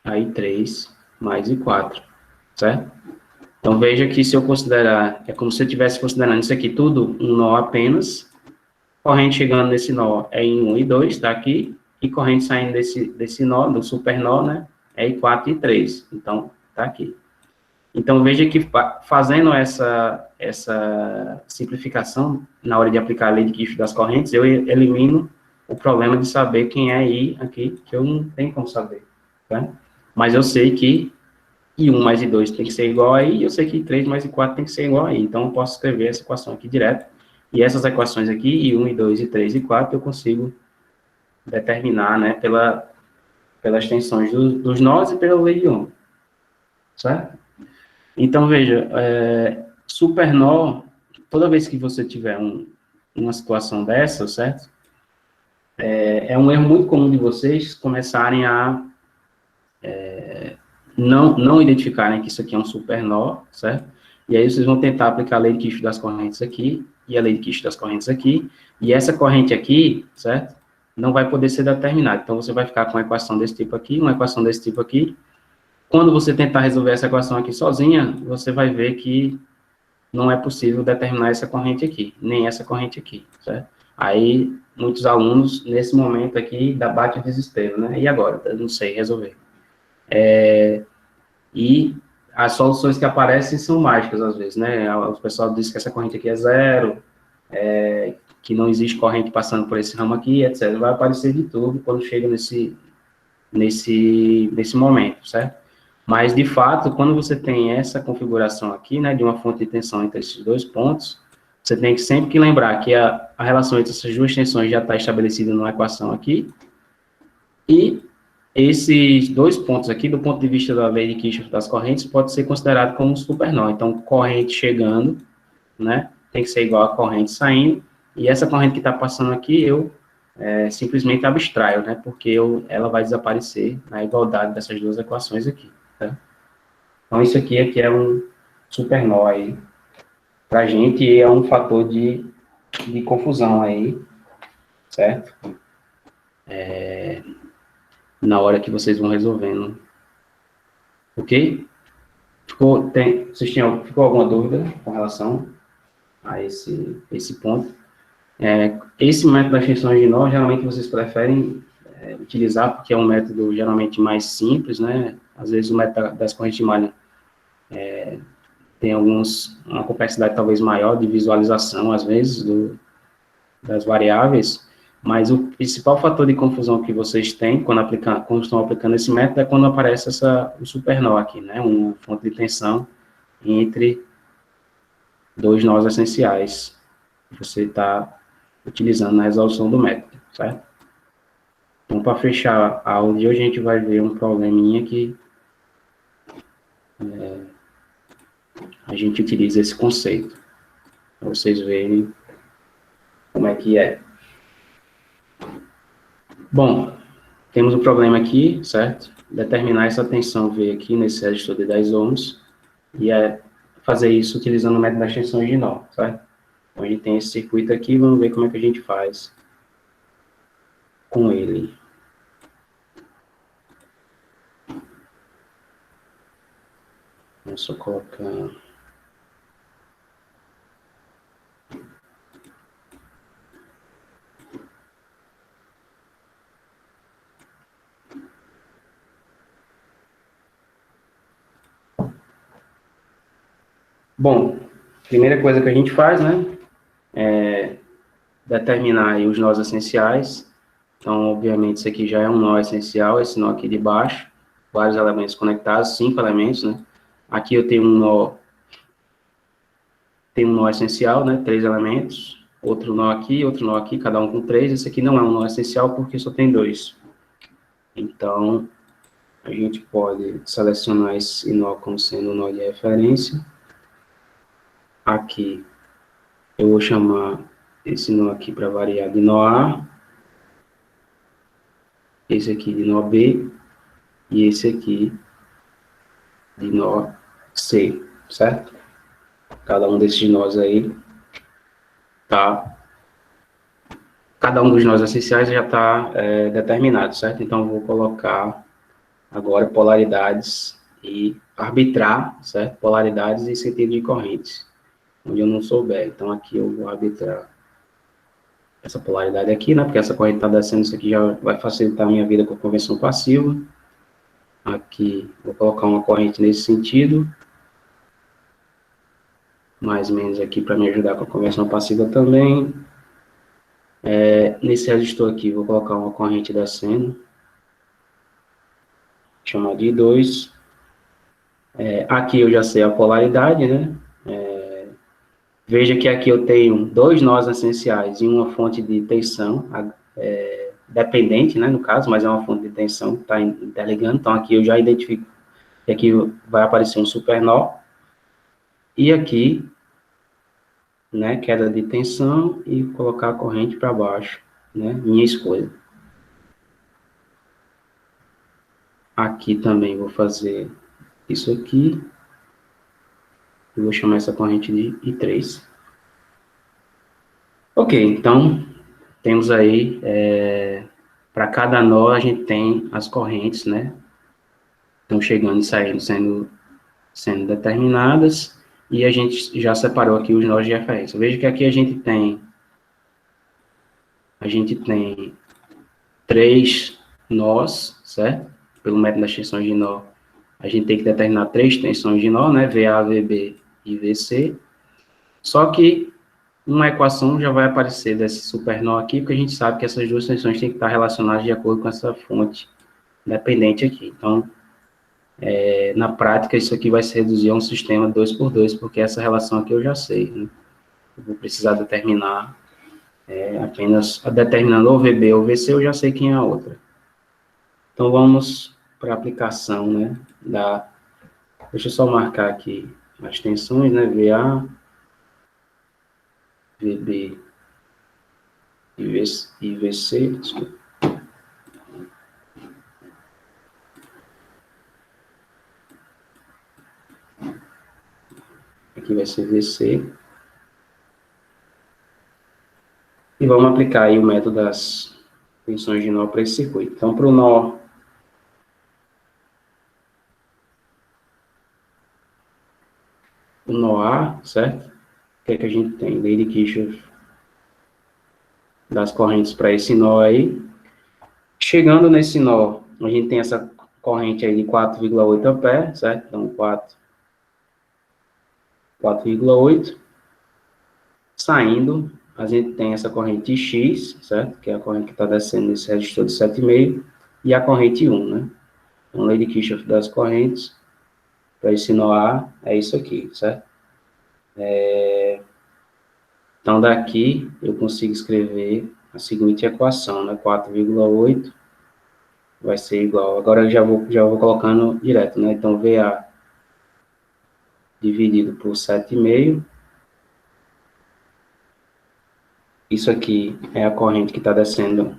a I3 mais I4, certo? Então, veja que se eu considerar, é como se eu estivesse considerando isso aqui tudo um nó apenas, corrente chegando nesse nó é em 1 e 2, está aqui, e corrente saindo desse nó, do supernó, né, é em 4 e 3, então, está aqui. Então, veja que fazendo essa simplificação, na hora de aplicar a lei de Kirchhoff das correntes, eu elimino o problema de saber quem é I aqui, que eu não tenho como saber, tá? Mas eu sei que I1 mais I2 tem que ser igual a I, e eu sei que I3 mais I4 tem que ser igual a I. Então, eu posso escrever essa equação aqui direto. E essas equações aqui, I1, I2, I3 e I4, eu consigo determinar, né, pelas tensões dos nós e pela lei de Ohm, certo? Então, veja, supernó, toda vez que você tiver uma situação dessa, certo? É um erro muito comum de vocês começarem a não identificarem que isso aqui é um supernó, certo? E aí vocês vão tentar aplicar a lei de Kirchhoff das correntes aqui, e a lei de Kirchhoff das correntes aqui, e essa corrente aqui, certo? Não vai poder ser determinada. Então, você vai ficar com uma equação desse tipo aqui, uma equação desse tipo aqui. Quando você tentar resolver essa equação aqui sozinha, você vai ver que não é possível determinar essa corrente aqui, nem essa corrente aqui, certo? Aí, muitos alunos, nesse momento aqui, bate o desespero, né? E agora? Eu não sei resolver. E as soluções que aparecem são mágicas, às vezes, né? O pessoal diz que essa corrente aqui é zero, que não existe corrente passando por esse ramo aqui, etc. Vai aparecer de tudo quando chega nesse momento, certo? Mas, de fato, quando você tem essa configuração aqui, né, de uma fonte de tensão entre esses dois pontos, você tem que sempre que lembrar que a relação entre essas duas tensões já está estabelecida numa equação aqui, e esses dois pontos aqui, do ponto de vista da lei de Kirchhoff das correntes, pode ser considerado como um supernó. Então, corrente chegando, né, tem que ser igual a corrente saindo, e essa corrente que está passando aqui, eu simplesmente abstraio, né, porque ela vai desaparecer na igualdade dessas duas equações aqui, tá? Então, isso aqui é um supernó aí, para a gente, e é um fator de confusão aí, certo? Na hora que vocês vão resolvendo. Ok? Ficou alguma dúvida com relação a esse ponto? Esse método das tensões de nó, geralmente vocês preferem utilizar, porque é um método geralmente mais simples, né? Às vezes o método das correntes de malha tem uma complexidade talvez maior de visualização, às vezes, das variáveis, mas o principal fator de confusão que vocês têm quando estão aplicando esse método é quando aparece o supernó aqui, né? Uma fonte de tensão entre dois nós essenciais que você está utilizando na resolução do método, certo? Então, para fechar a aula de hoje, a gente vai ver um probleminha que a gente utiliza esse conceito, para vocês verem como é que é. Bom, temos um problema aqui, certo? Determinar essa tensão V aqui nesse resistor de 10 ohms, e fazer isso utilizando o método das tensões de nó, certo? Então, a gente tem esse circuito aqui, vamos ver como é que a gente faz com ele. Vamos só colocar... Bom, primeira coisa que a gente faz, né, é determinar aí os nós essenciais. Então, obviamente, isso aqui já é um nó essencial, esse nó aqui de baixo, vários elementos conectados, 5 elementos, né. Aqui eu tenho um nó essencial, né, 3 elementos, outro nó aqui, cada um com 3. Esse aqui não é um nó essencial porque só tem 2. Então, a gente pode selecionar esse nó como sendo um nó de referência. Aqui, eu vou chamar esse nó aqui para variar de nó A, esse aqui de nó B, e esse aqui de nó C, certo? Cada um desses nós aí tá... Cada um dos nós essenciais já está determinado, certo? Então, eu vou colocar agora polaridades e arbitrar, certo? Polaridades e sentido de correntes, onde eu não souber. Então, aqui eu vou arbitrar essa polaridade aqui, né? Porque essa corrente está descendo, isso aqui já vai facilitar a minha vida com a convenção passiva. Aqui, vou colocar uma corrente nesse sentido. Mais ou menos aqui para me ajudar com a conversão passiva também. Nesse resistor aqui, vou colocar uma corrente descendo. chamar de 2. Aqui eu já sei a polaridade, né? Veja que aqui eu tenho 2 nós essenciais e uma fonte de tensão, dependente, né, no caso, mas é uma fonte de tensão que está interligando. Então, aqui eu já identifico que aqui vai aparecer um supernó. E aqui, né, queda de tensão e colocar a corrente para baixo, né, minha escolha. Aqui também vou fazer isso aqui. Eu vou chamar essa corrente de I3. Ok, então, temos aí, para cada nó a gente tem as correntes, né, estão chegando e saindo, sendo determinadas, e a gente já separou aqui os nós de referência. Veja que aqui a gente tem 3 nós, certo? Pelo método das tensões de nó, a gente tem que determinar 3 tensões de nó, né? VA, VB e VC. Só que uma equação já vai aparecer desse supernó aqui, porque a gente sabe que essas duas tensões têm que estar relacionadas de acordo com essa fonte dependente aqui. Então, na prática, isso aqui vai se reduzir a um sistema 2x2, porque essa relação aqui eu já sei, né? Eu vou precisar determinar apenas determinando ou VB ou VC, eu já sei quem é a outra. Então, vamos para a aplicação, né? Deixa eu só marcar aqui as tensões, né? VA, VB e VC. Desculpa. Aqui vai ser VC. E vamos aplicar aí o método das tensões de nó para esse circuito. Então, para o nó A, certo? O que é que a gente tem? Lei de Kirchhoff das correntes para esse nó aí. Chegando nesse nó, a gente tem essa corrente aí de 4,8 amperes, certo? Então, 4,8. Saindo, a gente tem essa corrente X, certo? Que é a corrente que está descendo nesse resistor de 7,5, e a corrente 1, né? Então, lei de Kirchhoff das correntes, para esse nó A, é isso aqui, certo? Então, daqui, eu consigo escrever a seguinte equação, né? 4,8 vai ser igual, agora eu já vou colocando direto, né? Então, VA dividido por 7,5. Isso aqui é a corrente que está descendo,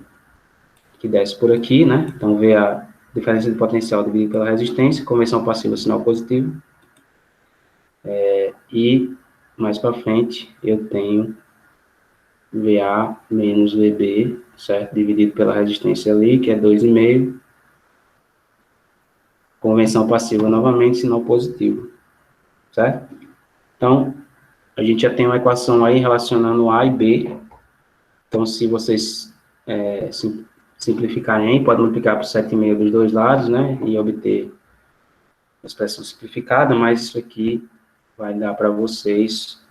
que desce por aqui, né? Então, VA, diferença de potencial dividido pela resistência, conversão passiva, sinal positivo. E, mais para frente, eu tenho VA menos VB, certo? Dividido pela resistência ali, que é 2,5. Convenção passiva novamente, sinal positivo, certo? Então, a gente já tem uma equação aí relacionando A e B. Então, se vocês simplificarem, pode multiplicar por 7,5 dos dois lados, né? E obter a expressão simplificada, mas isso aqui vai dar para vocês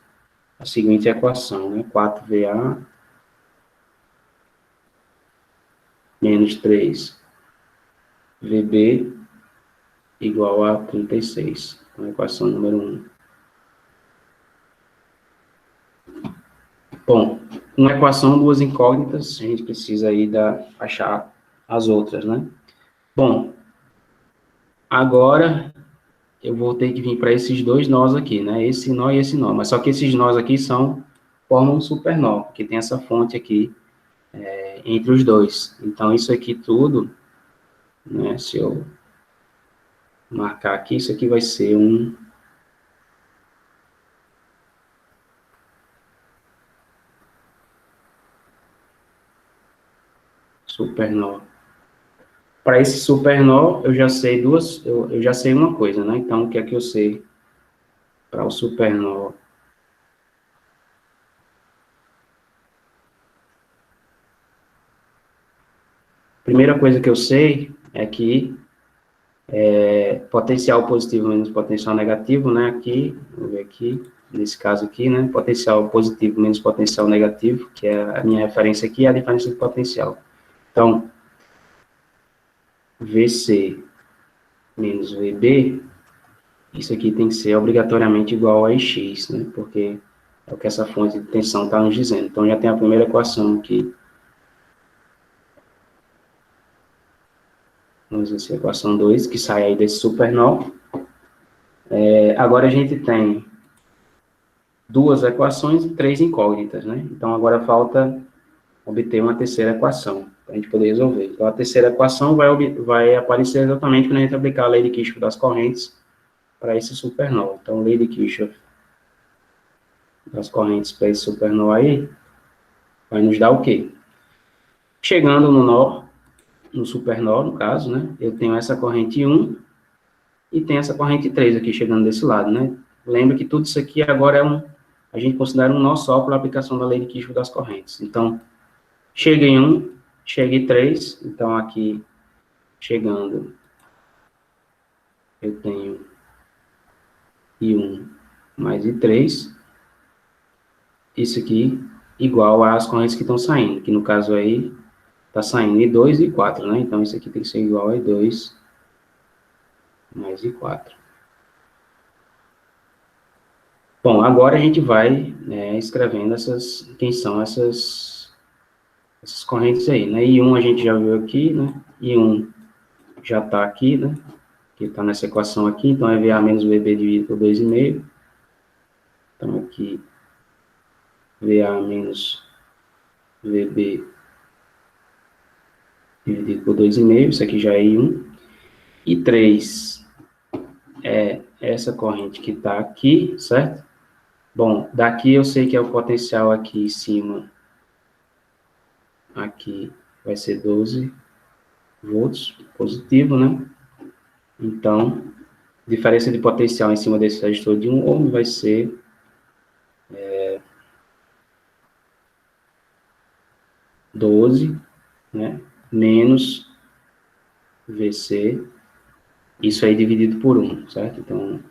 a seguinte equação, né? 4VA menos 3VB igual a 36. Então, a equação número 1. Bom, uma equação, duas incógnitas, a gente precisa aí achar as outras, né? Bom, agora eu vou ter que vir para esses dois nós aqui, né? Esse nó e esse nó. Mas só que esses nós aqui formam um supernó, porque tem essa fonte aqui entre os dois. Então, isso aqui tudo, né? Se eu marcar aqui, isso aqui vai ser um supernó. Para esse supernó, eu já sei eu já sei uma coisa, né? Então, o que é que eu sei para o supernó? Primeira coisa que eu sei é que potencial positivo menos potencial negativo, né? Aqui, vamos ver aqui, nesse caso aqui, né? Potencial positivo menos potencial negativo, que é a minha referência aqui, é a diferença de potencial. Então, VC menos VB, isso aqui tem que ser obrigatoriamente igual a Ix, né? Porque é o que essa fonte de tensão está nos dizendo. Então, já tem a primeira equação aqui. Vamos ver essa equação 2, que sai aí desse supernó. Agora a gente tem duas equações e três incógnitas, né? Então, agora falta obter uma terceira equação, para a gente poder resolver. Então, a terceira equação vai aparecer exatamente quando a gente aplicar a lei de Kirchhoff das correntes para esse supernova. Então, lei de Kirchhoff das correntes para esse supernova aí, vai nos dar o quê? Chegando no nó, no supernó, no caso, né? Eu tenho essa corrente 1 e tem essa corrente 3 aqui chegando desse lado, né? Lembra que tudo isso aqui agora a gente considera um nó só para a aplicação da lei de Kirchhoff das correntes. Então, chega em 1, chega em 3, então aqui, chegando, eu tenho I1 mais I3, isso aqui igual às correntes que estão saindo, que no caso aí, está saindo I2 e I4, né? Então, isso aqui tem que ser igual a I2 mais I4. Bom, agora a gente vai escrevendo quem são essas correntes aí, né? I1 a gente já viu aqui, né? I1 já está aqui, né? Que está nessa equação aqui, então é VA menos VB dividido por 2,5. Então, aqui, VA menos VB dividido por 2,5, isso aqui já é I1. E 3 é essa corrente que está aqui, certo? Bom, daqui eu sei que é o potencial aqui em cima, aqui vai ser 12 volts, positivo, né? Então, diferença de potencial em cima desse resistor de 1 ohm vai ser 12, né? Menos VC, isso aí dividido por 1, certo? Então,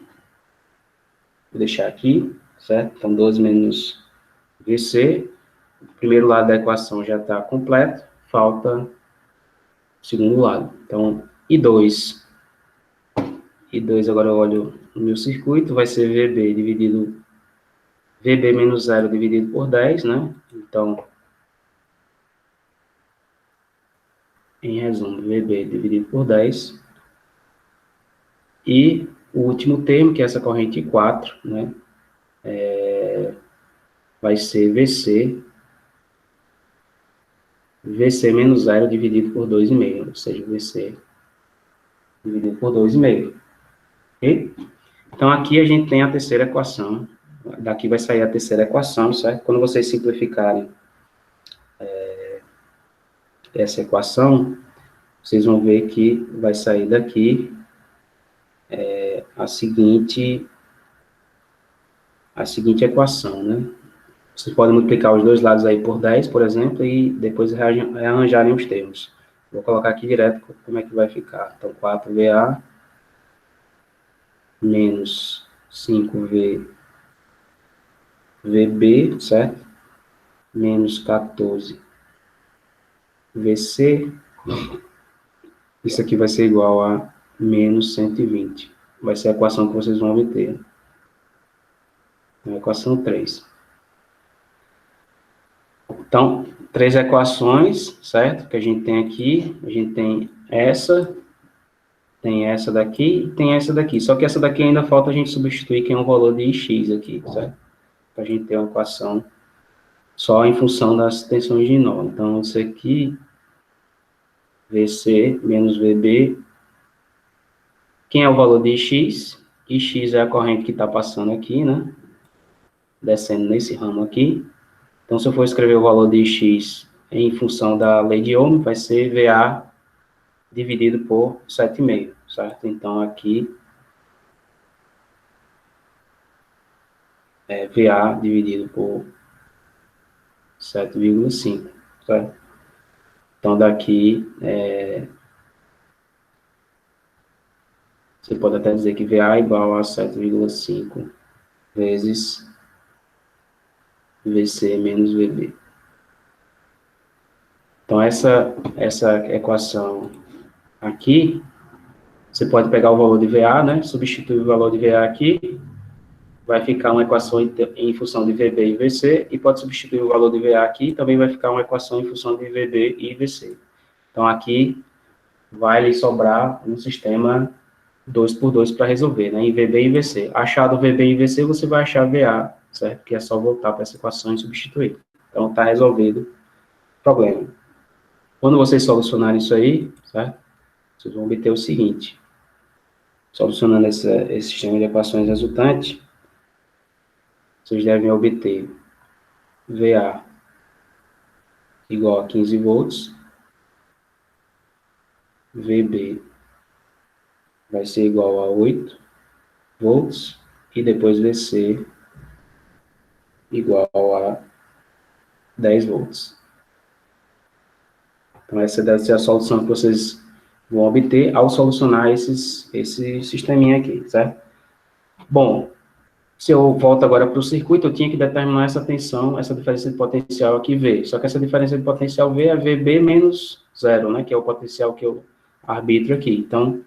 vou deixar aqui, certo? Então, 12 menos VC, o primeiro lado da equação já está completo, falta o segundo lado. Então, I2 agora eu olho no meu circuito, vai ser VB menos 0 dividido por 10, né? Então, em resumo, VB dividido por 10. E o último termo, que é essa corrente 4, né? Vai ser VC menos 0 dividido por 2,5, ou seja, VC dividido por 2,5. Ok? Então, aqui a gente tem a terceira equação. Daqui vai sair a terceira equação, certo? Quando vocês simplificarem essa equação, vocês vão ver que vai sair daqui a seguinte equação, né? Vocês podem multiplicar os dois lados aí por 10, por exemplo, e depois rearranjarem os termos. Vou colocar aqui direto como é que vai ficar. Então, 4VA menos 5VB, certo? Menos 14VC. Isso aqui vai ser igual a menos 120. Vai ser a equação que vocês vão obter. A equação 3. Então, três equações, certo? Que a gente tem aqui. A gente tem essa daqui e tem essa daqui. Só que essa daqui ainda falta a gente substituir, que é um valor de x aqui, certo? Para a gente ter uma equação só em função das tensões de nó. Então, isso aqui, VC menos VB. Quem é o valor de x? X é a corrente que está passando aqui, né? Descendo nesse ramo aqui. Então, se eu for escrever o valor de x em função da lei de Ohm, vai ser VA dividido por 7,5, certo? Então, aqui é VA dividido por 7,5, certo? Então, daqui, você pode até dizer que VA é igual a 7,5 vezes VC menos VB. Então, essa equação aqui Você pode pegar o valor de VA, né, substituir o valor de VA aqui, vai ficar uma equação em função de VB e VC, e pode substituir o valor de VA aqui, também vai ficar uma equação em função de VB e VC. Então, aqui vai lhe sobrar um sistema 2 por 2 para resolver, né, em VB e VC. Achado VB e VC, você vai achar VA, certo? Que é só voltar para essa equação e substituir. Então, está resolvido o problema. Quando vocês solucionarem isso aí, certo? Vocês vão obter o seguinte. Solucionando esse sistema de equações resultante, vocês devem obter VA igual a 15 volts, VB vai ser igual a 8 volts, e depois VC igual a 10 volts. Então, essa deve ser a solução que vocês vão obter ao solucionar esse sisteminha aqui, certo? Bom, se eu volto agora para o circuito, eu tinha que determinar essa tensão, essa diferença de potencial aqui, V. Só que essa diferença de potencial V é VB menos 0, né? Que é o potencial que eu arbitro aqui. Então,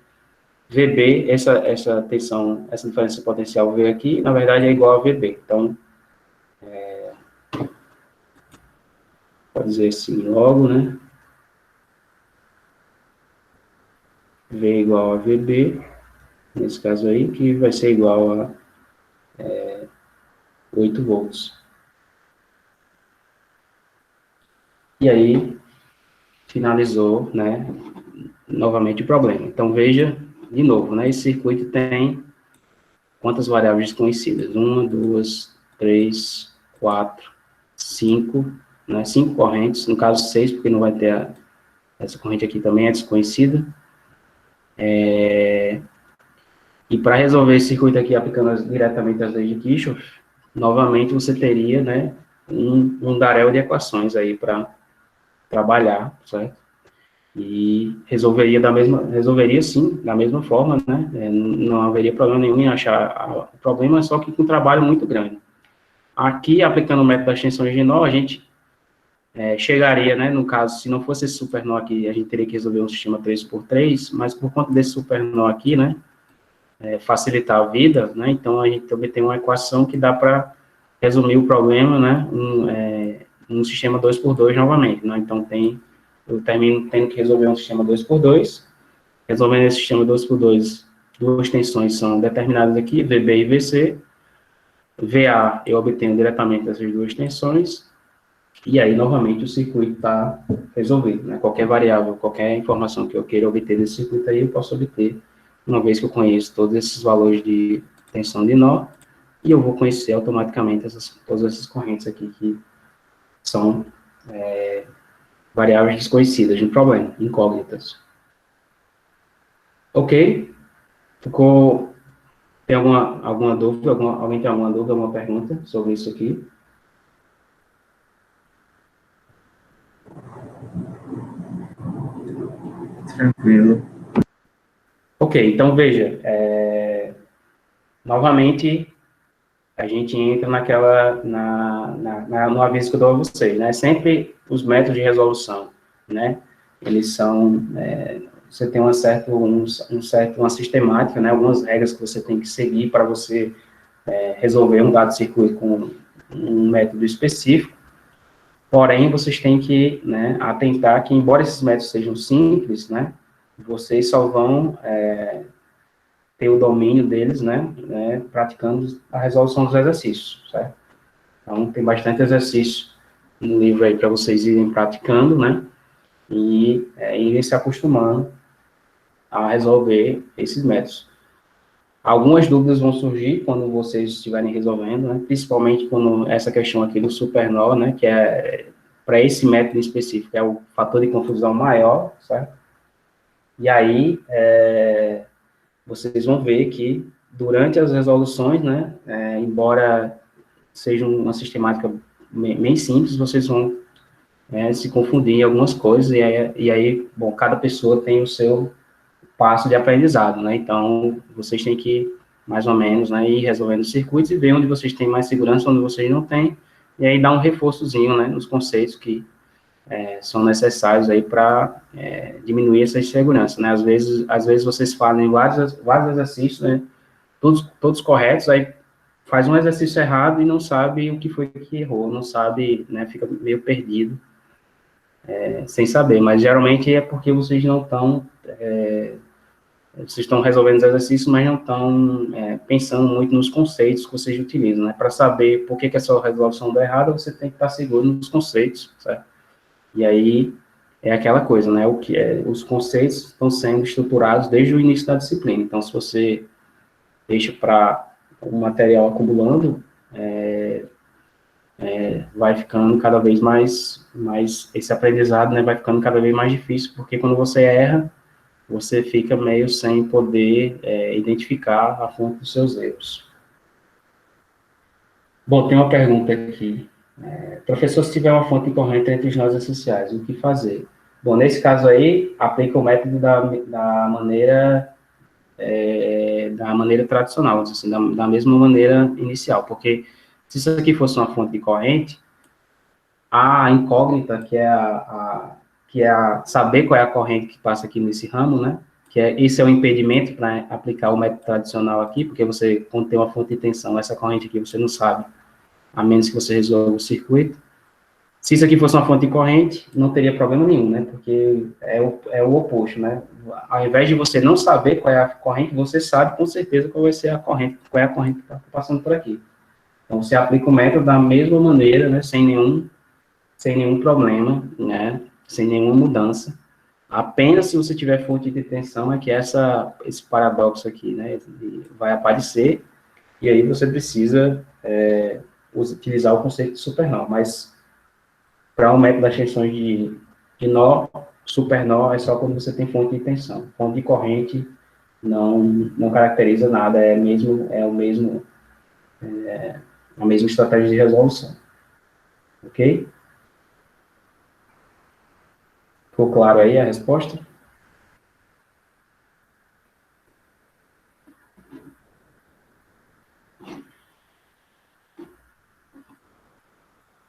VB, essa tensão, essa diferença de potencial V aqui, na verdade, é igual a VB. Então, pode dizer assim logo, né? V igual a VB, nesse caso aí, que vai ser igual a 8 volts. E aí, finalizou, né, novamente o problema. Então, veja, de novo, né, esse circuito tem quantas variáveis desconhecidas? 1, 2, 3, 4, 5, né, 5 correntes, no caso 6, porque não vai ter essa corrente aqui também é desconhecida. E para resolver esse circuito aqui, aplicando diretamente as leis de Kirchhoff, novamente você teria, né, um daréu de equações aí para trabalhar, certo? E resolveria sim, da mesma forma, né? Não haveria problema nenhum em achar o problema, só que com um trabalho muito grande. Aqui, aplicando o método das tensões de nó, a gente chegaria, né, no caso, se não fosse esse supernó aqui, a gente teria que resolver um sistema 3x3, mas por conta desse supernó aqui, né, facilitar a vida, né, então a gente também tem uma equação que dá para resumir o problema, né, um sistema 2x2 novamente, né, então eu termino tendo que resolver um sistema 2x2, resolvendo esse sistema 2x2, duas tensões são determinadas aqui, VB e VC, VA eu obtenho diretamente essas duas tensões, e aí, novamente, o circuito está resolvido, né? Qualquer variável, qualquer informação que eu queira obter desse circuito aí, eu posso obter, uma vez que eu conheço todos esses valores de tensão de nó, e eu vou conhecer automaticamente todas essas correntes aqui, que são variáveis desconhecidas, no problema, incógnitas. Ok? Tem alguma dúvida? Alguém tem alguma dúvida, alguma pergunta sobre isso aqui? Tranquilo. Ok, então veja, novamente, a gente entra no aviso que eu dou a vocês, né? Sempre os métodos de resolução, né? Eles são, você tem uma sistemática, né? Algumas regras que você tem que seguir para você resolver um dado circuito com um método específico. Porém, vocês têm que, né, atentar que, embora esses métodos sejam simples, né, vocês só vão ter o domínio deles, né, praticando a resolução dos exercícios, certo? Então, tem bastante exercício no livro aí para vocês irem praticando, né, e irem se acostumando a resolver esses métodos. Algumas dúvidas vão surgir quando vocês estiverem resolvendo, né? Principalmente quando essa questão aqui do supernó, né? Que para esse método específico, é o fator de confusão maior, certo? E aí, vocês vão ver que durante as resoluções, né? Embora seja uma sistemática bem simples, vocês vão se confundir em algumas coisas, e aí, bom, cada pessoa tem o seu passo de aprendizado, né? Então, vocês têm que, mais ou menos, né, ir resolvendo os circuitos e ver onde vocês têm mais segurança, onde vocês não têm, e aí dar um reforçozinho, né, nos conceitos que são necessários aí para diminuir essa insegurança, né? Às vezes vocês fazem vários exercícios, né? Todos corretos, aí faz um exercício errado e não sabe o que foi que errou, não sabe, né? Fica meio perdido, sem saber, mas geralmente é porque vocês não estão, vocês estão resolvendo os exercícios, mas não estão pensando muito nos conceitos que vocês utilizam, né? Para saber por que a sua resolução deu errada, você tem que estar seguro nos conceitos, certo? E aí é aquela coisa, né? Os conceitos estão sendo estruturados desde o início da disciplina. Então, se você deixa para o material acumulando, vai ficando cada vez mais esse aprendizado, né? Vai ficando cada vez mais difícil, porque quando você erra, você fica meio sem poder identificar a fonte dos seus erros. Bom, tem uma pergunta aqui. Professor, se tiver uma fonte incorrente entre os nós essenciais, o que fazer? Bom, nesse caso aí, aplica o método da maneira tradicional, assim, da mesma maneira inicial, porque se isso aqui fosse uma fonte incorrente, a incógnita, que é saber qual é a corrente que passa aqui nesse ramo, né? Esse é o impedimento para aplicar o método tradicional aqui, porque você, quando tem uma fonte de tensão, essa corrente aqui você não sabe, a menos que você resolva o circuito. Se isso aqui fosse uma fonte de corrente, não teria problema nenhum, né? Porque é o oposto, né? Ao invés de você não saber qual é a corrente, você sabe com certeza qual é a corrente que está passando por aqui. Então, você aplica o método da mesma maneira, né? Sem nenhum problema, né? Sem nenhuma mudança. Apenas se você tiver fonte de tensão é que esse paradoxo aqui, né? Vai aparecer, e aí você precisa utilizar o conceito de supernó, mas para um método das tensões de nó, supernó é só quando você tem fonte de tensão. Fonte de corrente não caracteriza nada, a mesma estratégia de resolução. Ok? Ficou claro aí a resposta?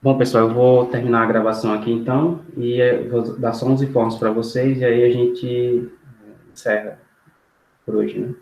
Bom, pessoal, eu vou terminar a gravação aqui, então, e vou dar só uns informes para vocês, e aí a gente encerra por hoje, né?